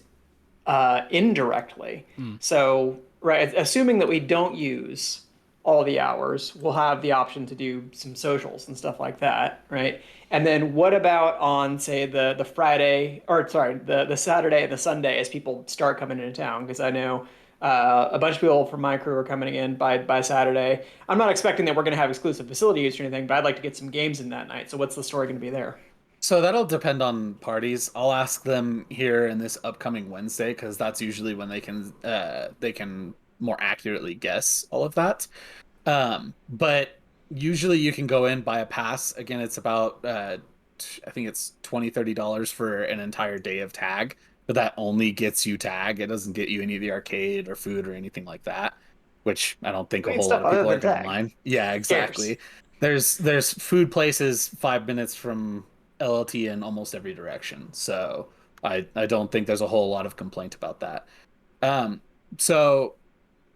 indirectly. So, right, assuming that we don't use all the hours, we'll have the option to do some socials and stuff like that, right? And then what about on, say, the Friday, or sorry, the Saturday and the Sunday as people start coming into town? Because I know A bunch of people from my crew are coming in by Saturday. I'm not expecting that we're going to have exclusive facility use or anything, but I'd like to get some games in that night. So what's the story going to be there? So that'll depend on parties. I'll ask them here in this upcoming Wednesday because that's usually when they can more accurately guess all of that. But usually you can go in, buy a pass. Again, it's about I think it's $20-$30 for an entire day of tag, but that only gets you tag. It doesn't get you any of the arcade or food or anything like that, which I don't think a whole lot of people are going to mind. Yeah, exactly. There's food places 5 minutes from LLT in almost every direction, so I don't think there's a whole lot of complaint about that. So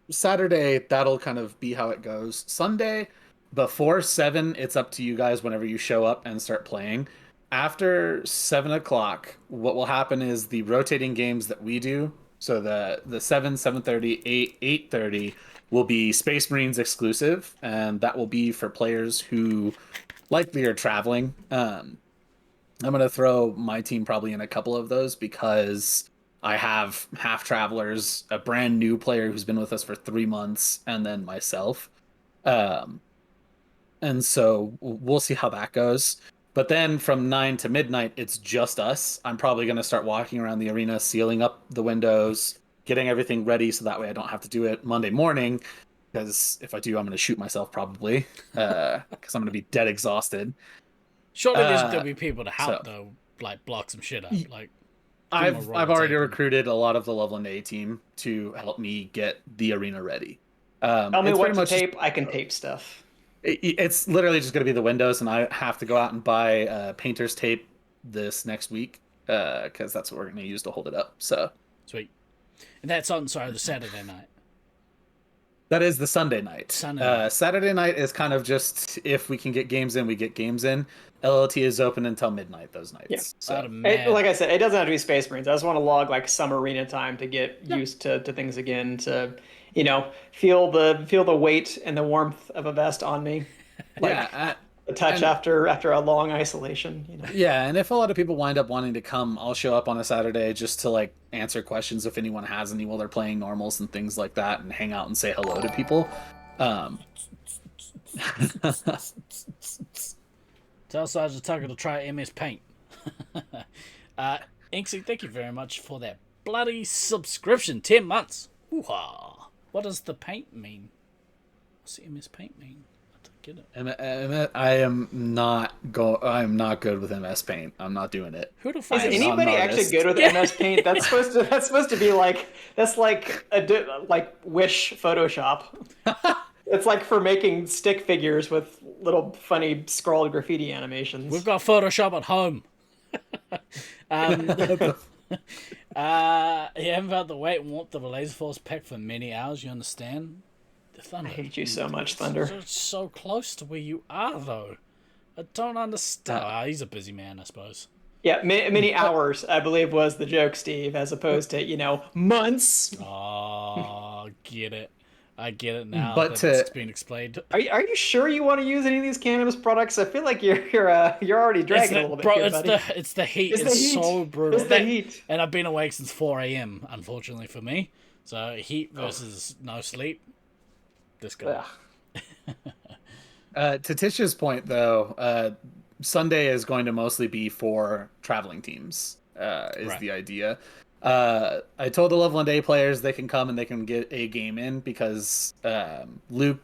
Saturday, that'll kind of be how it goes. Sunday, before 7, it's up to you guys whenever you show up and start playing. After 7 o'clock, what will happen is the rotating games that we do, so the 7, 7:30, 8, 8:30 will be Space Marines exclusive, and that will be for players who likely are traveling. I'm going to throw my team probably in a couple of those because I have half travelers, a brand new player who's been with us for 3 months, and then myself. And so we'll see how that goes. But then from 9 to midnight, it's just us. I'm probably going to start walking around the arena, sealing up the windows, getting everything ready so that way I don't have to do it Monday morning. Because if I do, I'm going to shoot myself probably because I'm going to be dead exhausted. Surely there'll be people to help though, like block some shit up. Like I've already recruited a lot of the Loveland A team to help me get the arena ready. Tell me what to tape. I can tape stuff. It's literally just going to be the windows, and I have to go out and buy painter's tape this next week because that's what we're going to use to hold it up. So sweet. And that's on the Saturday night. That is the Sunday night. Saturday night is kind of just if we can get games in, we get games in. LLT is open until midnight those nights. Yeah. So. Like I said, it doesn't have to be Space Marines. I just want to log like some arena time to get used to things again, to feel the weight and the warmth of a vest on me. Like a touch after a long isolation. Yeah, and if a lot of people wind up wanting to come, I'll show up on a Saturday just to like answer questions if anyone has any while they're playing normals and things like that, and hang out and say hello to people. Tell Sgt Tucker to try MS Paint. Inksy, thank you very much for that bloody subscription. 10 months. Ooh-ha. What does the paint mean? What's the MS Paint mean? I don't get it. I am not good with MS Paint. I'm not doing it. Who the fuck is anybody actually good with MS Paint? That's supposed to be like Wish Photoshop. It's like for making stick figures with little funny scrawled graffiti animations. We've got Photoshop at home. You haven't felt the weight and warmth of a laser force pack for many hours, you understand? Thunder. I hate you so much, Thunder. It's so close to where you are, though. I don't understand. He's a busy man, I suppose. Yeah, many hours, I believe, was the joke, Steve, as opposed to, months. Oh, get it. I get it now but that it's been explained. Are you sure you want to use any of these cannabis products? I feel like you're already dragging a little bit here, buddy. It's the heat. It's so brutal. It's the heat. And I've been awake since 4 a.m., unfortunately for me. So heat versus no sleep. This guy. To Tish's point, though, Sunday is going to mostly be for traveling teams, is the idea. I told the Loveland A players they can come and they can get a game in because Luke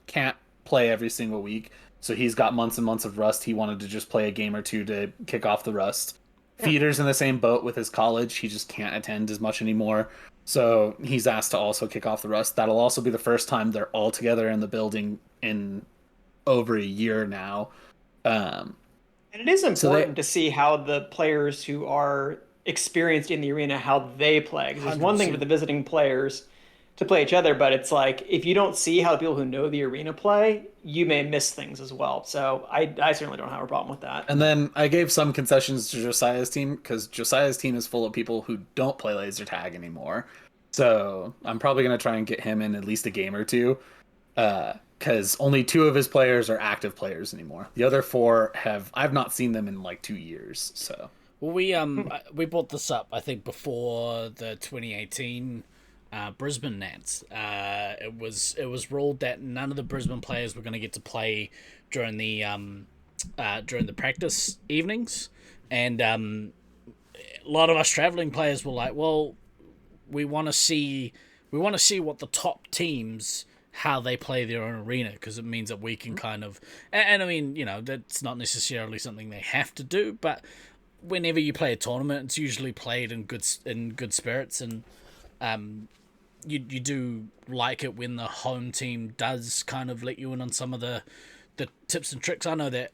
can't play every single week. So he's got months and months of rust. He wanted to just play a game or two to kick off the rust. Yeah. Feeder's in the same boat with his college. He just can't attend as much anymore. So he's asked to also kick off the rust. That'll also be the first time they're all together in the building in over a year now. And it is important to see how the players who are experienced in the arena, how they play. Because it's one thing for the visiting players to play each other, but it's like if you don't see how the people who know the arena play, you may miss things as well. So I certainly don't have a problem with that. And then I gave some concessions to Josiah's team because Josiah's team is full of people who don't play laser tag anymore. So I'm probably going to try and get him in at least a game or two because only 2 of his players are active players anymore. The other 4 I've not seen them in like 2 years. So well, we brought this up I think before the 2018 Brisbane Nats. It was ruled that none of the Brisbane players were going to get to play during the practice evenings, and a lot of us traveling players were like, well, we want to see what the top teams, how they play their own arena, because it means that we can kind of, and I mean, that's not necessarily something they have to do, but whenever you play a tournament, it's usually played in good spirits, and you do like it when the home team does kind of let you in on some of the tips and tricks. I know that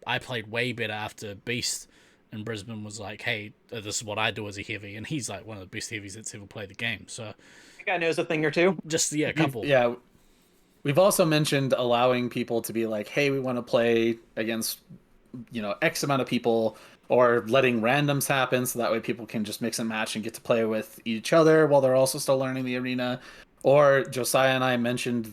I played way better after Beast in Brisbane was like, hey, this is what I do as a heavy, and he's like one of the best heavies that's ever played the game. So I think I knows a thing or two. Just a couple. Yeah. We've also mentioned allowing people to be like, hey, we want to play against, X amount of people, or letting randoms happen so that way people can just mix and match and get to play with each other while they're also still learning the arena. Or Josiah and I mentioned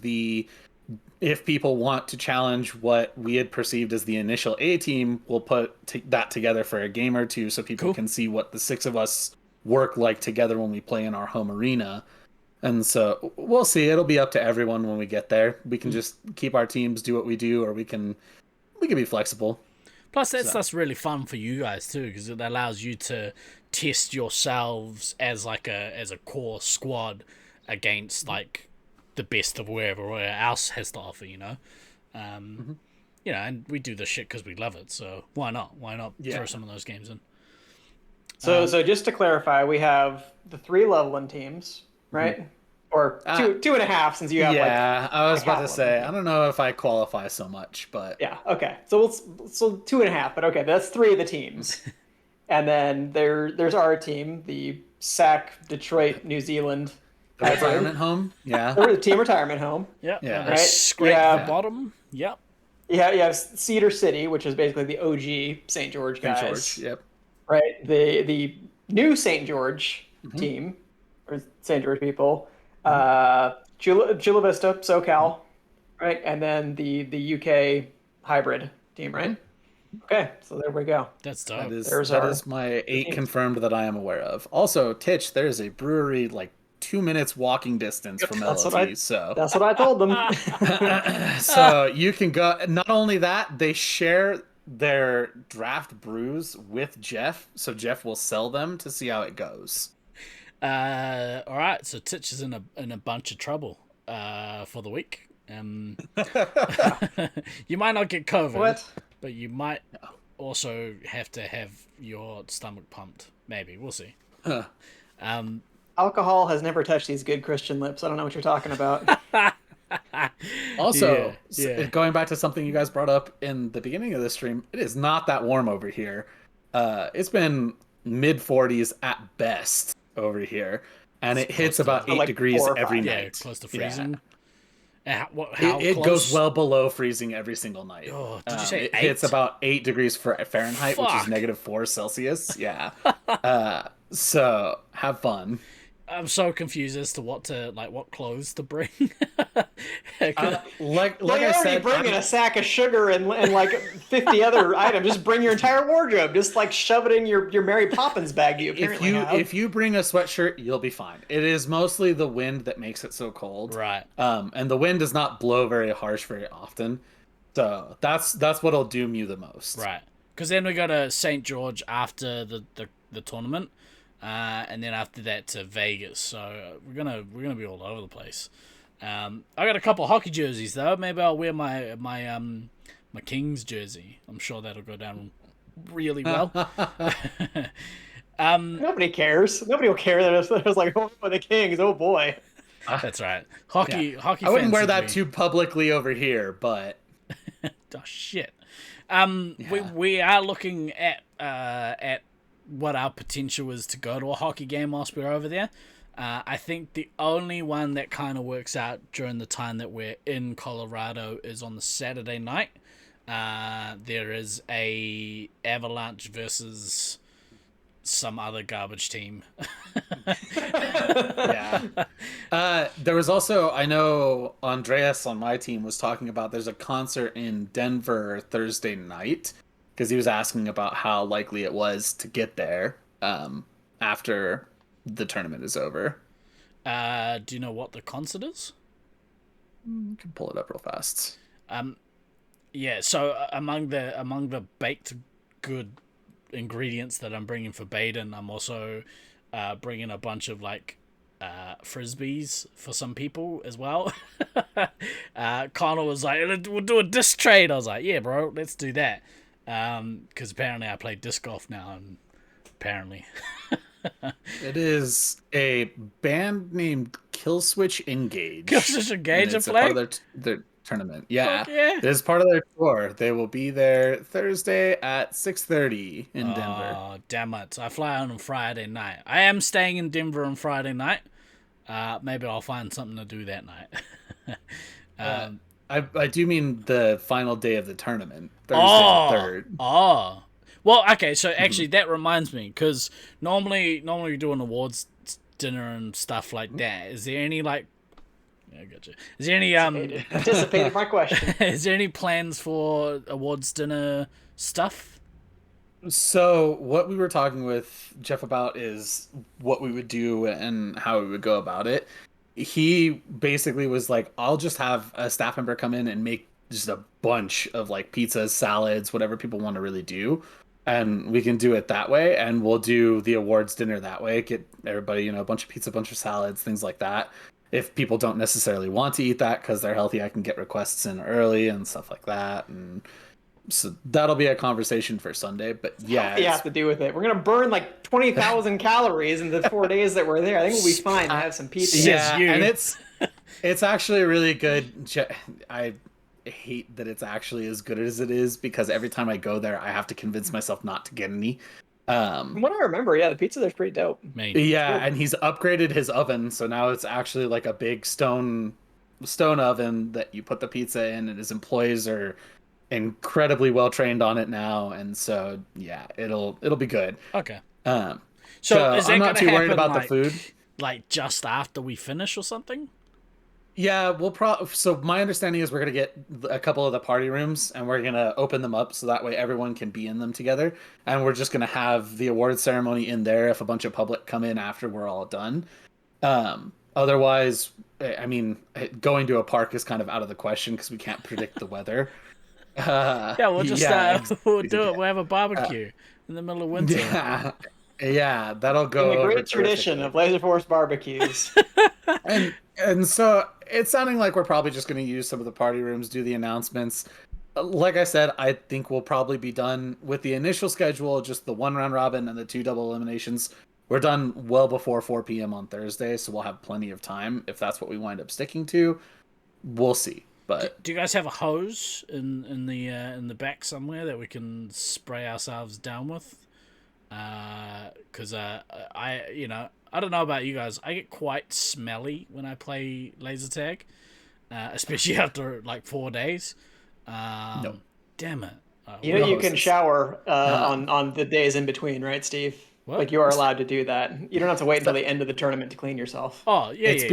if people want to challenge what we had perceived as the initial A team, we'll put that together for a game or two so people can see what the 6 of us work like together when we play in our home arena. And so we'll see. It'll be up to everyone when we get there. We can just keep our teams, do what we do, or we can be flexible. Plus, that's really fun for you guys too, because it allows you to test yourselves as a core squad against like the best of wherever else has to offer. And we do this shit because we love it. So why not? Why not throw some of those games in? So just to clarify, we have the 3 Loveland teams, right? Or two and a half, since you have I was about to say, I don't know if I qualify so much, but yeah, okay. So 2 and a half, but okay, that's 3 of the teams. And then there's our team, the SAC Detroit, New Zealand. The retirement home? Yeah. The team retirement home. Yep. Yeah. Right? Scrape the bottom. Yep. Yeah, you have Cedar City, which is basically the OG St. George guys. St. George, yep. Right. The new St. George team, or St. George people. Chula Vista, SoCal, right? And then the UK hybrid team, right? Okay, so there we go. That's dope. That is my 8 confirmed that I am aware of. Also, Titch, there's a brewery like 2 minutes walking distance from LLT, so that's what I told them. So you can go. Not only that, they share their draft brews with Jeff, so Jeff will sell them to see how it goes. All right, so Titch is in a bunch of trouble for the week. You might not get COVID, but you might also have to have your stomach pumped. Maybe, we'll see. Alcohol has never touched these good Christian lips. I don't know what you're talking about. Also, going back to something you guys brought up in the beginning of the stream, it is not that warm over here. It's been mid 40s at best over here, and it hits about 8 degrees every night. Yeah, close to freezing. Yeah. It goes well below freezing every single night. Oh, did you say it 8? hits about 8 degrees for Fahrenheit, which is -4 Celsius. Yeah. So have fun. I'm so confused as to what clothes to bring. Like I said, bringing a sack of sugar and like 50 other items. Just bring your entire wardrobe. Just like shove it in your Mary Poppins bag. You apparently have. If you bring a sweatshirt, you'll be fine. It is mostly the wind that makes it so cold. Right. And the wind does not blow very harsh very often. So that's what'll doom you the most. Right. Because then we go to St. George after the tournament. And then after that to Vegas, so we're gonna be all over the place. I got a couple hockey jerseys though. Maybe I'll wear my Kings jersey. I'm sure that'll go down really well. Nobody cares. Nobody will care that it was like, oh, the Kings. Oh boy. That's right. Hockey. I wouldn't wear that too publicly over here, but oh shit. We are looking at what our potential is to go to a hockey game whilst we're over there. I think the only one that kind of works out during the time that we're in Colorado is on the Saturday night. There is a Avalanche versus some other garbage team. Yeah. There was also, I know Andreas on my team was talking about there's a concert in Denver Thursday night, because he was asking about how likely it was to get there after the tournament is over. Do you know what the concert is? You can pull it up real fast. Yeah. So among the baked good ingredients that I'm bringing for Baden, I'm also bringing a bunch of like frisbees for some people as well. Connor was like, we'll do a disc trade. I was like, yeah, bro, let's do that. Because apparently I play disc golf now, and apparently It is a band named Killswitch Engage. Killswitch Engage It's are a part playing? of their tournament. Yeah, Fuck yeah. it is part of their tour. They will be there Thursday at 6:30 in Denver. Oh, damn it. I fly out on Friday night. I am staying in Denver on Friday night. Maybe I'll find something to do that night. I do mean the final day of the tournament, Thursday Oh, the 3rd. oh. Well, okay, so actually that reminds me, because normally we do an awards dinner and stuff like that. Is there any, like... Yeah, I gotcha. Is there any... Anticipated my question. Is there any plans for awards dinner stuff? So what we were talking with Jeff about is what we would do and how we would go about it. He basically was like, I'll just have a staff member come in and make just a bunch of like pizzas, salads, whatever people want to really do. And we can do it that way. And we'll do the awards dinner that way. Get everybody, a bunch of pizza, a bunch of salads, things like that. If people don't necessarily want to eat that because they're healthy, I can get requests in early and stuff like that. And so that'll be a conversation for Sunday. But yeah, You have to do with it. We're gonna burn like 20,000 calories in the 4 days that we're there. I think we'll be fine to have some pizza. yeah, you. and it's actually really good. I hate that it's actually as good as it is because every time I go there, I have to convince myself not to get any. From what I remember, yeah, the pizza there's pretty dope. Yeah, and he's upgraded his oven, so now it's actually like a big stone oven that you put the pizza in, and his employees are incredibly well trained on it now, and so yeah, it'll be good. Okay. So is that I'm not gonna too worried happen, about like, the food. Like just after we finish or something? Yeah, so my understanding is we're gonna get a couple of the party rooms and we're gonna open them up so that way everyone can be in them together, and we're just gonna have the award ceremony in there if a bunch of public come in after we're all done. Otherwise, I mean, going to a park is kind of out of the question because we can't predict the weather. Yeah, we'll just we'll do it. We'll have a barbecue in the middle of winter. Yeah, that'll go. In the over great tradition of Laser Force barbecues. and so it's sounding like we're probably just going to use some of the party rooms, do the announcements. Like I said, I think we'll probably be done with the initial schedule, just the 1 round robin and the 2 double eliminations. We're done well before 4 p.m. on Thursday, so we'll have plenty of time if that's what we wind up sticking to. We'll see. But do you guys have a hose in the back somewhere that we can spray ourselves down with? Because I don't know about you guys, I get quite smelly when I play laser tag, especially after like 4 days. No. Damn it. You can shower on the days in between, right, Steve? What? Like you are allowed to do that. You don't have to wait until the end of the tournament to clean yourself. Oh yeah, It's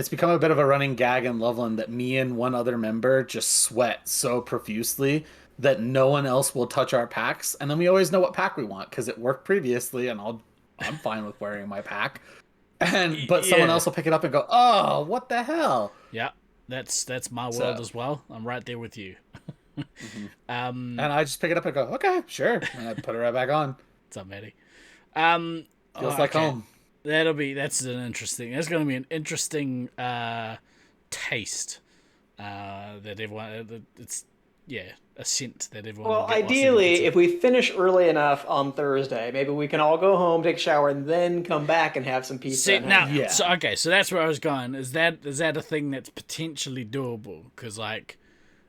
become a bit of a running gag in Loveland that me and one other member just sweat so profusely that no one else will touch our packs, and then we always know what pack we want because it worked previously, and I'm fine with wearing my pack. But someone else will pick it up and go, "Oh, what the hell?" Yeah, that's my world as well. I'm right there with you. And I just pick it up and go, "Okay, sure," and I put it right back on. What's up, Maddie? Feels like home. That's going to be an interesting taste that everyone. It's a scent that everyone. Well, will get ideally, if we finish early enough on Thursday, maybe we can all go home, take a shower, and then come back and have some pizza. See, now, so that's where I was going. Is that a thing that's potentially doable? Because I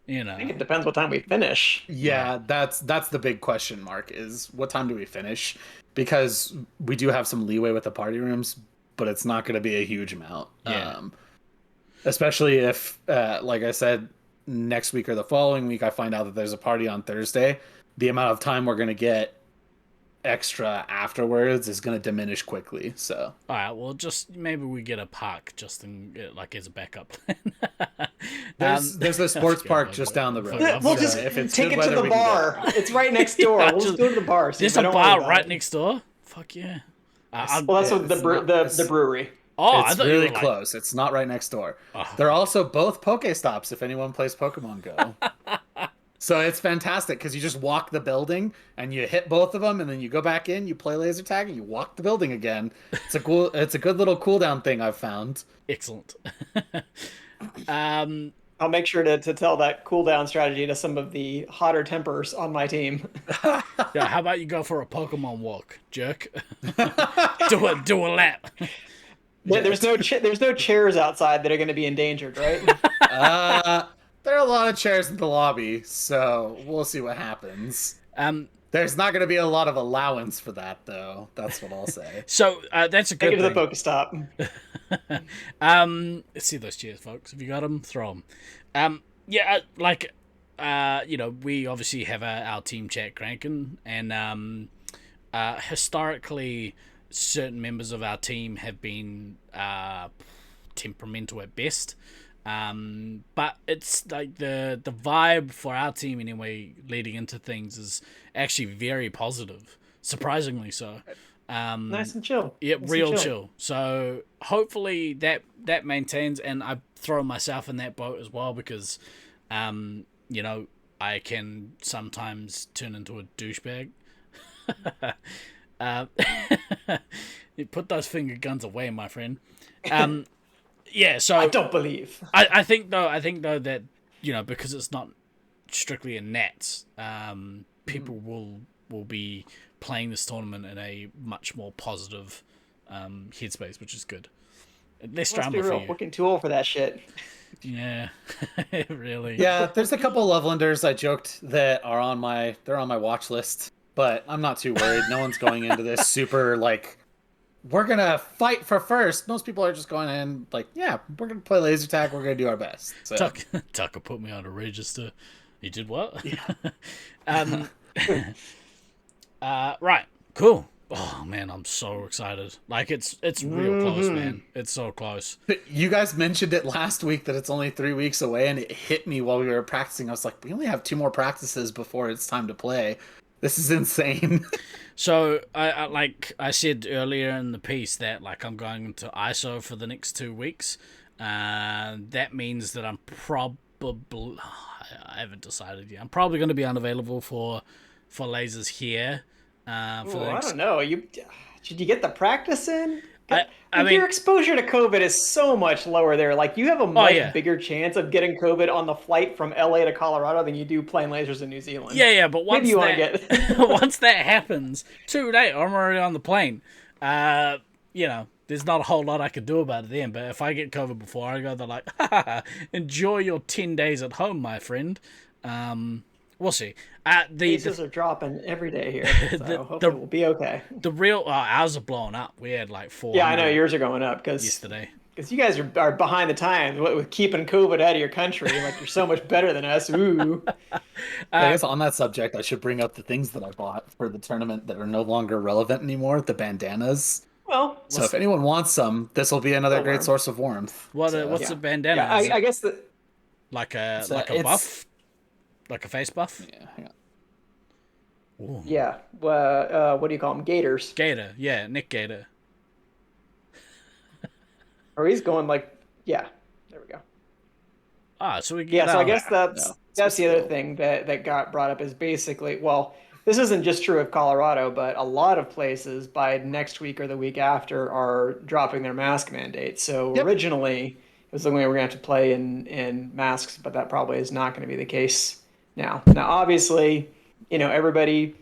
think it depends what time we finish. Yeah, that's the big question mark is what time do we finish? Because we do have some leeway with the party rooms, but it's not going to be a huge amount. Yeah. Especially if, like I said, next week or the following week, I find out that there's a party on Thursday. The amount of time we're going to get extra afterwards is going to diminish quickly. So, all right, well, just maybe we get a park just as a backup plan. There's a sports park just down the road. We'll just take it to the bar. It's right next door. We'll just go to the bar. There's a bar right next door. Fuck yeah. Well, that's what the brewery. Oh, I It's thought you really were like, close. It's not right next door. oh, They're also both Pokestops if anyone plays Pokemon Go. So it's fantastic because you just walk the building and you hit both of them, and then you go back in, you play laser tag, and you walk the building again. It's a good little cooldown thing I've found. excellent. um, I'll make sure to tell that cooldown strategy to some of the hotter tempers on my team. yeah, how about you go for a Pokemon walk, jerk? do a lap. There's no chairs outside that are going to be endangered, right? There are a lot of chairs in the lobby, so we'll see what happens. There's not going to be a lot of allowance for that, though. That's what I'll say. So that's a good Take it to thing. the Pokestop. Let's see those chairs, folks. If you got them, throw them. We obviously have our team chat cranking, and historically, certain members of our team have been temperamental at best. But it's like the vibe for our team anyway, leading into things, is actually very positive, surprisingly so. Nice and chill. Yeah, nice real chill. So hopefully that maintains, and I throw myself in that boat as well because, I can sometimes turn into a douchebag. You put those finger guns away, my friend. Yeah, so I don't believe. I think though that because it's not strictly a Nats, people will be playing this tournament in a much more positive headspace, which is good. Less drama for you. We're getting too old for that shit. Yeah, really. Yeah, there's a couple Lovelanders I joked that are on my watch list, but I'm not too worried. No one's going into this super like, we're gonna fight for first. Most people are just going in like, yeah, we're gonna play laser tag. We're gonna do our best. So. Tucker put me on a register. You did what? Yeah. Right. Cool. Oh man, I'm so excited. Like it's real close, man. It's so close. You guys mentioned it last week that it's only 3 weeks away, and it hit me while we were practicing. I was like, we only have 2 more practices before it's time to play. This is insane. So I said earlier in the piece that like I'm going into ISO for the next 2 weeks. That means that I'm probably, I haven't decided yet. I'm probably going to be unavailable for lasers here. I don't know. Should you get the practice in? I mean, your exposure to COVID is so much lower there. Like you have a much bigger chance of getting COVID on the flight from LA to Colorado than you do playing lasers in New Zealand. Yeah, but once maybe you want to get once that happens, too late. I'm already on the plane. There's not a whole lot I could do about it then. But if I get COVID before I go, they're like, enjoy your 10 days at home, my friend. We'll see. Cases are dropping every day here, so hopefully we'll be okay. The real ours are blowing up. We had like 4. Yeah, I know yours are going up because yesterday. Because you guys are behind the times with keeping COVID out of your country. Like you're so much better than us. Ooh. I guess on that subject, I should bring up the things that I bought for the tournament that are no longer relevant anymore. The bandanas. Well, so if anyone wants some, this will be another great source of warmth. What's a bandana? Yeah, I guess that like a buff. Like a face buff? Yeah, hang on. Ooh. Yeah. What do you call them? Gators. Gator. Yeah, Nick Gator. Or he's going like, yeah. There we go. So we get so I guess that's the other thing that got brought up is basically, well, this isn't just true of Colorado, but a lot of places by next week or the week after are dropping their mask mandate. So originally it was the way we're going to have to play in masks, but that probably is not going to be the case now. Now, obviously, everybody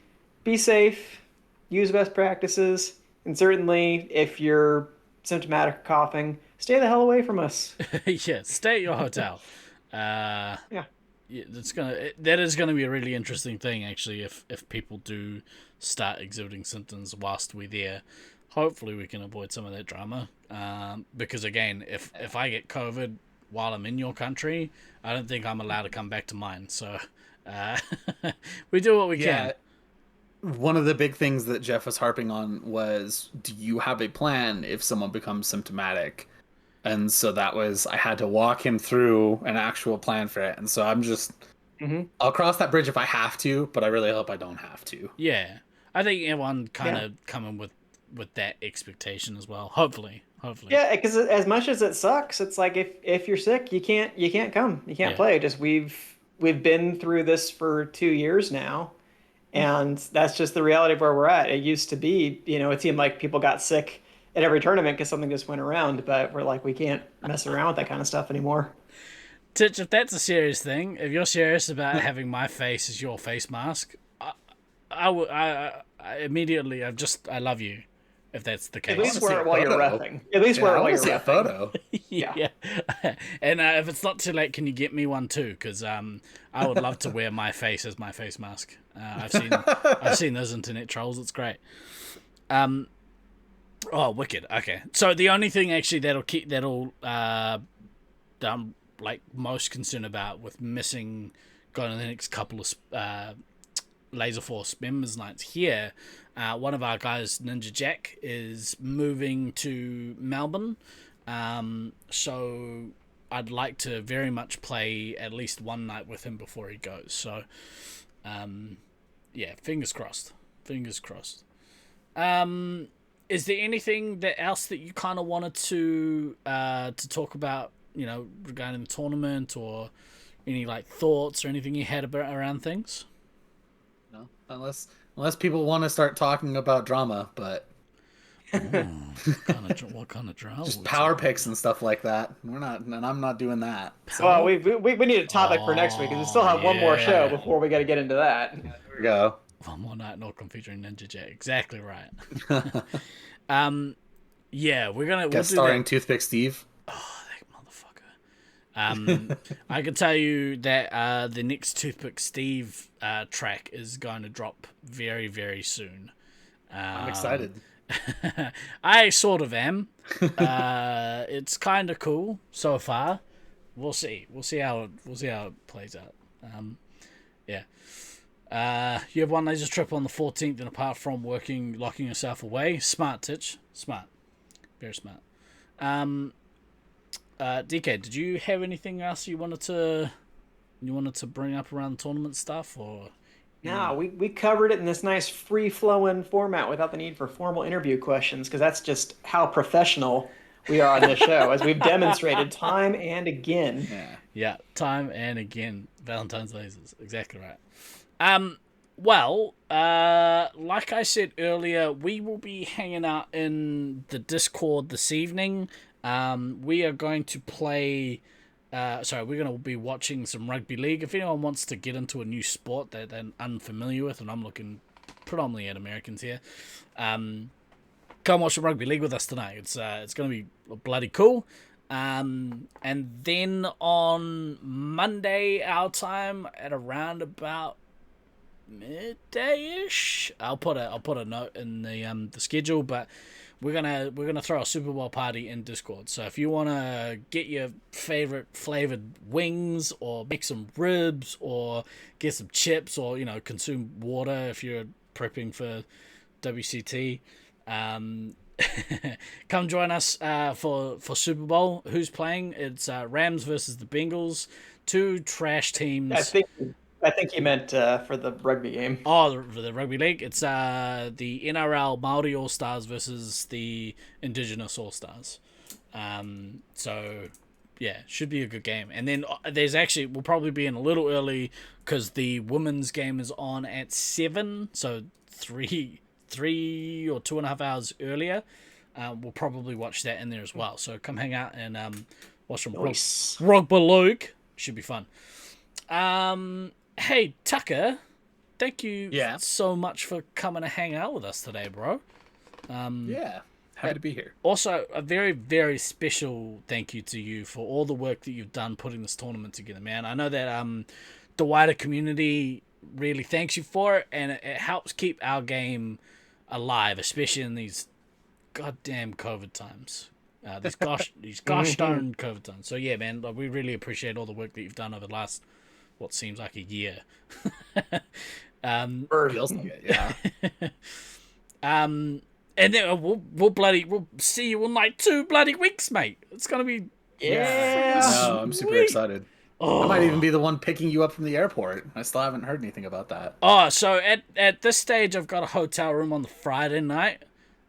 be safe, use best practices, and certainly if you're symptomatic or coughing, stay the hell away from us. Yeah, stay at your hotel. Yeah. That is gonna be a really interesting thing actually if people do start exhibiting symptoms whilst we're there. Hopefully we can avoid some of that drama. Because again, if I get COVID while I'm in your country, I don't think I'm allowed to come back to mine. So we do what we can. One of the big things that Jeff was harping on was, do you have a plan if someone becomes symptomatic? And so I had to walk him through an actual plan for it. And so I'm just, I'll cross that bridge if I have to, but I really hope I don't have to. Yeah. I think everyone kind of coming with with that expectation as well. Hopefully. Yeah, because as much as it sucks, it's like if you're sick, you can't come, you can't play. Just we've been through this for 2 years now, and that's just the reality of where we're at. It used to be, it seemed like people got sick at every tournament because something just went around, but we're like, we can't mess around with that kind of stuff anymore. Titch, if that's a serious thing, if you're serious about having my face as your face mask, I immediately, I love you. If that's the case. At least wear it while you're reffing. At least wear it while you're reffing. A photo. Yeah. And if it's not too late, can you get me one too? Because I would love to wear my face as my face mask. I've seen those internet trolls. It's great. Oh, wicked. Okay. So the only thing actually that'll I'm like most concerned about with missing going to the next couple of Laser Force members nights here. One of our guys, Ninja Jack, is moving to Melbourne. So I'd like to very much play at least one night with him before he goes. So, yeah, fingers crossed. Fingers crossed. Is there anything else that you kind of wanted to talk about, regarding the tournament, or any like thoughts or anything you had around things? No, unless people want to start talking about drama, but what kind of drama? Just power picks and stuff like that. I'm not doing that. So. Well, we need a topic for next week, because we still have one more show before we got to get into that. There we go. One more night, Norcom featuring Ninja Jack. Exactly right. Yeah, we'll do starring that. Toothpick Steve. Oh, that motherfucker. I can tell you that the next Toothpick Steve track is going to drop very, very soon. I'm excited. I sort of am. It's kind of cool so far. We'll see. We'll see how it plays out. Yeah. You have one laser trip on the 14th, and apart from locking yourself away, smart, Titch. Smart. Very smart. DK, did you have anything else you wanted to bring up around tournament stuff, or? No, we covered it in this nice free-flowing format without the need for formal interview questions, because that's just how professional we are on this show, as we've demonstrated time and again. Yeah, time and again. Valentine's lasers, exactly right. Well, like I said earlier, we will be hanging out in the Discord this evening. We are going to play... we're going to be watching some rugby league. If anyone wants to get into a new sport that they're unfamiliar with, and I'm looking predominantly at Americans here, come watch some rugby league with us tonight. It's going to be bloody cool. And then on Monday, our time, at around about midday-ish, I'll put a note in the schedule, but we're gonna throw a Super Bowl party in Discord. So if you wanna get your favorite flavored wings, or make some ribs, or get some chips, or consume water if you're prepping for WCT, come join us for Super Bowl. Who's playing? It's Rams versus the Bengals, two trash teams. I think you meant for the rugby game. Oh, for the rugby league. It's the NRL Māori All-Stars versus the Indigenous All-Stars. So, yeah, should be a good game. And then we'll probably be in a little early, because the women's game is on at 7, so 3 or 2.5 hours earlier. We'll probably watch that in there as well. So come hang out and watch some rugby league. Should be fun. Hey, Tucker, thank you so much for coming to hang out with us today, bro. Happy to be here. Also, a very, very special thank you to you for all the work that you've done putting this tournament together, man. I know that the wider community really thanks you for it, and it helps keep our game alive, especially in these goddamn COVID times. These gosh darn COVID times. So yeah, man, we really appreciate all the work that you've done over the last what seems like a year. Feels like it, yeah. And then we'll see you in like 2 bloody weeks, mate. It's gonna be No, I'm super excited. I might even be the one picking you up from the airport. I still haven't heard anything about that. Oh, so at this stage, I've got a hotel room on the Friday night.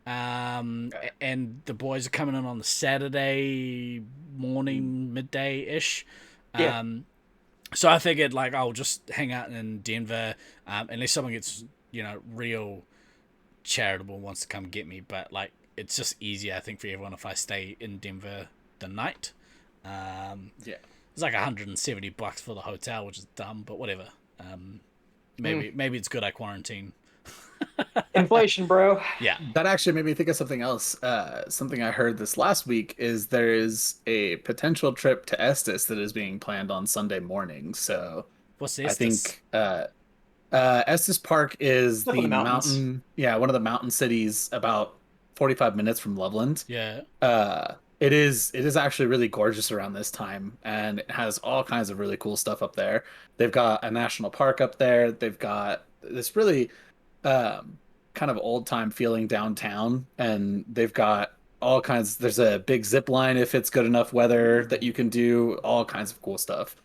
And the boys are coming in on the Saturday morning, midday-ish. Yeah. So I figured, like, I'll just hang out in Denver, unless someone gets, real charitable wants to come get me. But, like, it's just easier, I think, for everyone if I stay in Denver the night. Yeah. It's like $170 for the hotel, which is dumb, but whatever. Maybe it's good I quarantine. Inflation, bro. Yeah. That actually made me think of something else. Something I heard this last week is there is a potential trip to Estes that is being planned on Sunday morning. So What's I this? think Estes Park is Up in the the mountains. mountain, yeah, one of the mountain cities about 45 minutes from Loveland. Yeah. It is actually really gorgeous around this time, and it has all kinds of really cool stuff up there. They've got a national park up there. They've got this really kind of old time feeling downtown, and they've got all kinds. There's a big zip line if it's good enough weather that you can do all kinds of cool stuff.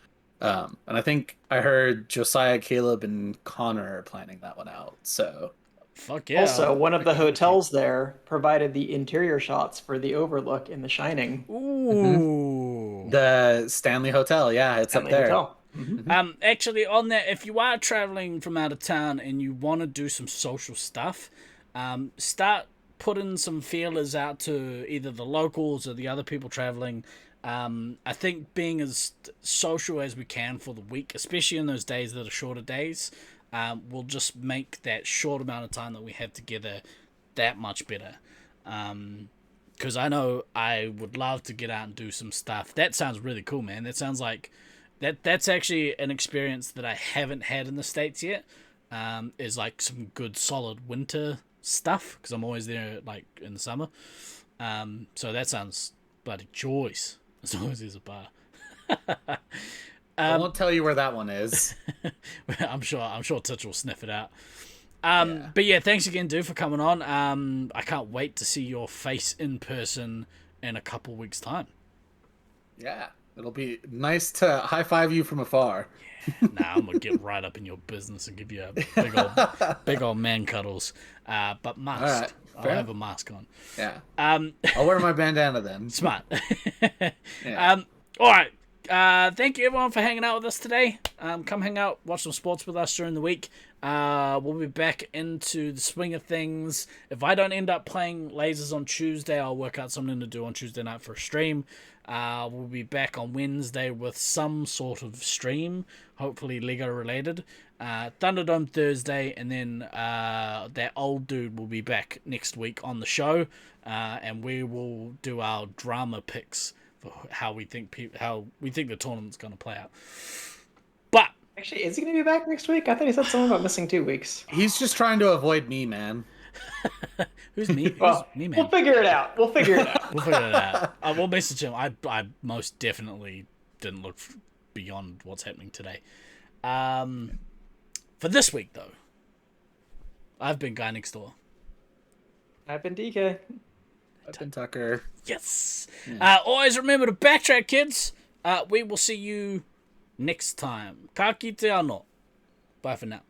And I think I heard Josiah, Caleb, and Connor are planning that one out. So Fuck yeah. Also, one of the hotels there provided the interior shots for the overlook in The Shining. Ooh. the Stanley Hotel, yeah, it's Stanley up there. Hotel. Actually, on that, if you are traveling from out of town and you want to do some social stuff, start putting some feelers out to either the locals or the other people traveling. I think being as social as we can for the week, especially in those days that are shorter days, will just make that short amount of time that we have together that much better. Because I know I would love to get out and do some stuff. That sounds really cool, man. That sounds like that's actually an experience that I haven't had in the States yet. Is like some good solid winter stuff, because I'm always there like in the summer. So that sounds bloody choice. As long as there's a bar. I won't tell you where that one is. I'm sure Titch will sniff it out. Yeah. But yeah, thanks again, dude, for coming on. I can't wait to see your face in person in a couple weeks' time. Yeah, it'll be nice to high five you from afar. Nah, I'm gonna get right up in your business and give you a big old man cuddles. But mask. All right, I'll fair. have a mask on. Yeah. I'll wear my bandana then. Smart. Yeah. All right. Thank you everyone for hanging out with us today. Come hang out, watch some sports with us during the week. We'll be back into the swing of things. If I don't end up playing lasers on Tuesday, I'll work out something to do on Tuesday night for a stream. We'll be back on Wednesday with some sort of stream, hopefully Lego related. Thunderdome Thursday, and then that old dude will be back next week on the show, and we will do our drama picks for how we think the tournament's going to play out. But Actually, is he going to be back next week? I thought he said something about missing 2 weeks. He's just trying to avoid me, man. who's me? Well, Who's me, man? we'll figure it out. We'll figure it out. We'll figure it out. We'll message him. I most definitely didn't look beyond what's happening today. For this week, though, I've been Guy Next Door. I've been DK. I've been Tucker. Yes. Always remember to backtrack, kids. We will see you next time. Ka kite anō. Bye for now.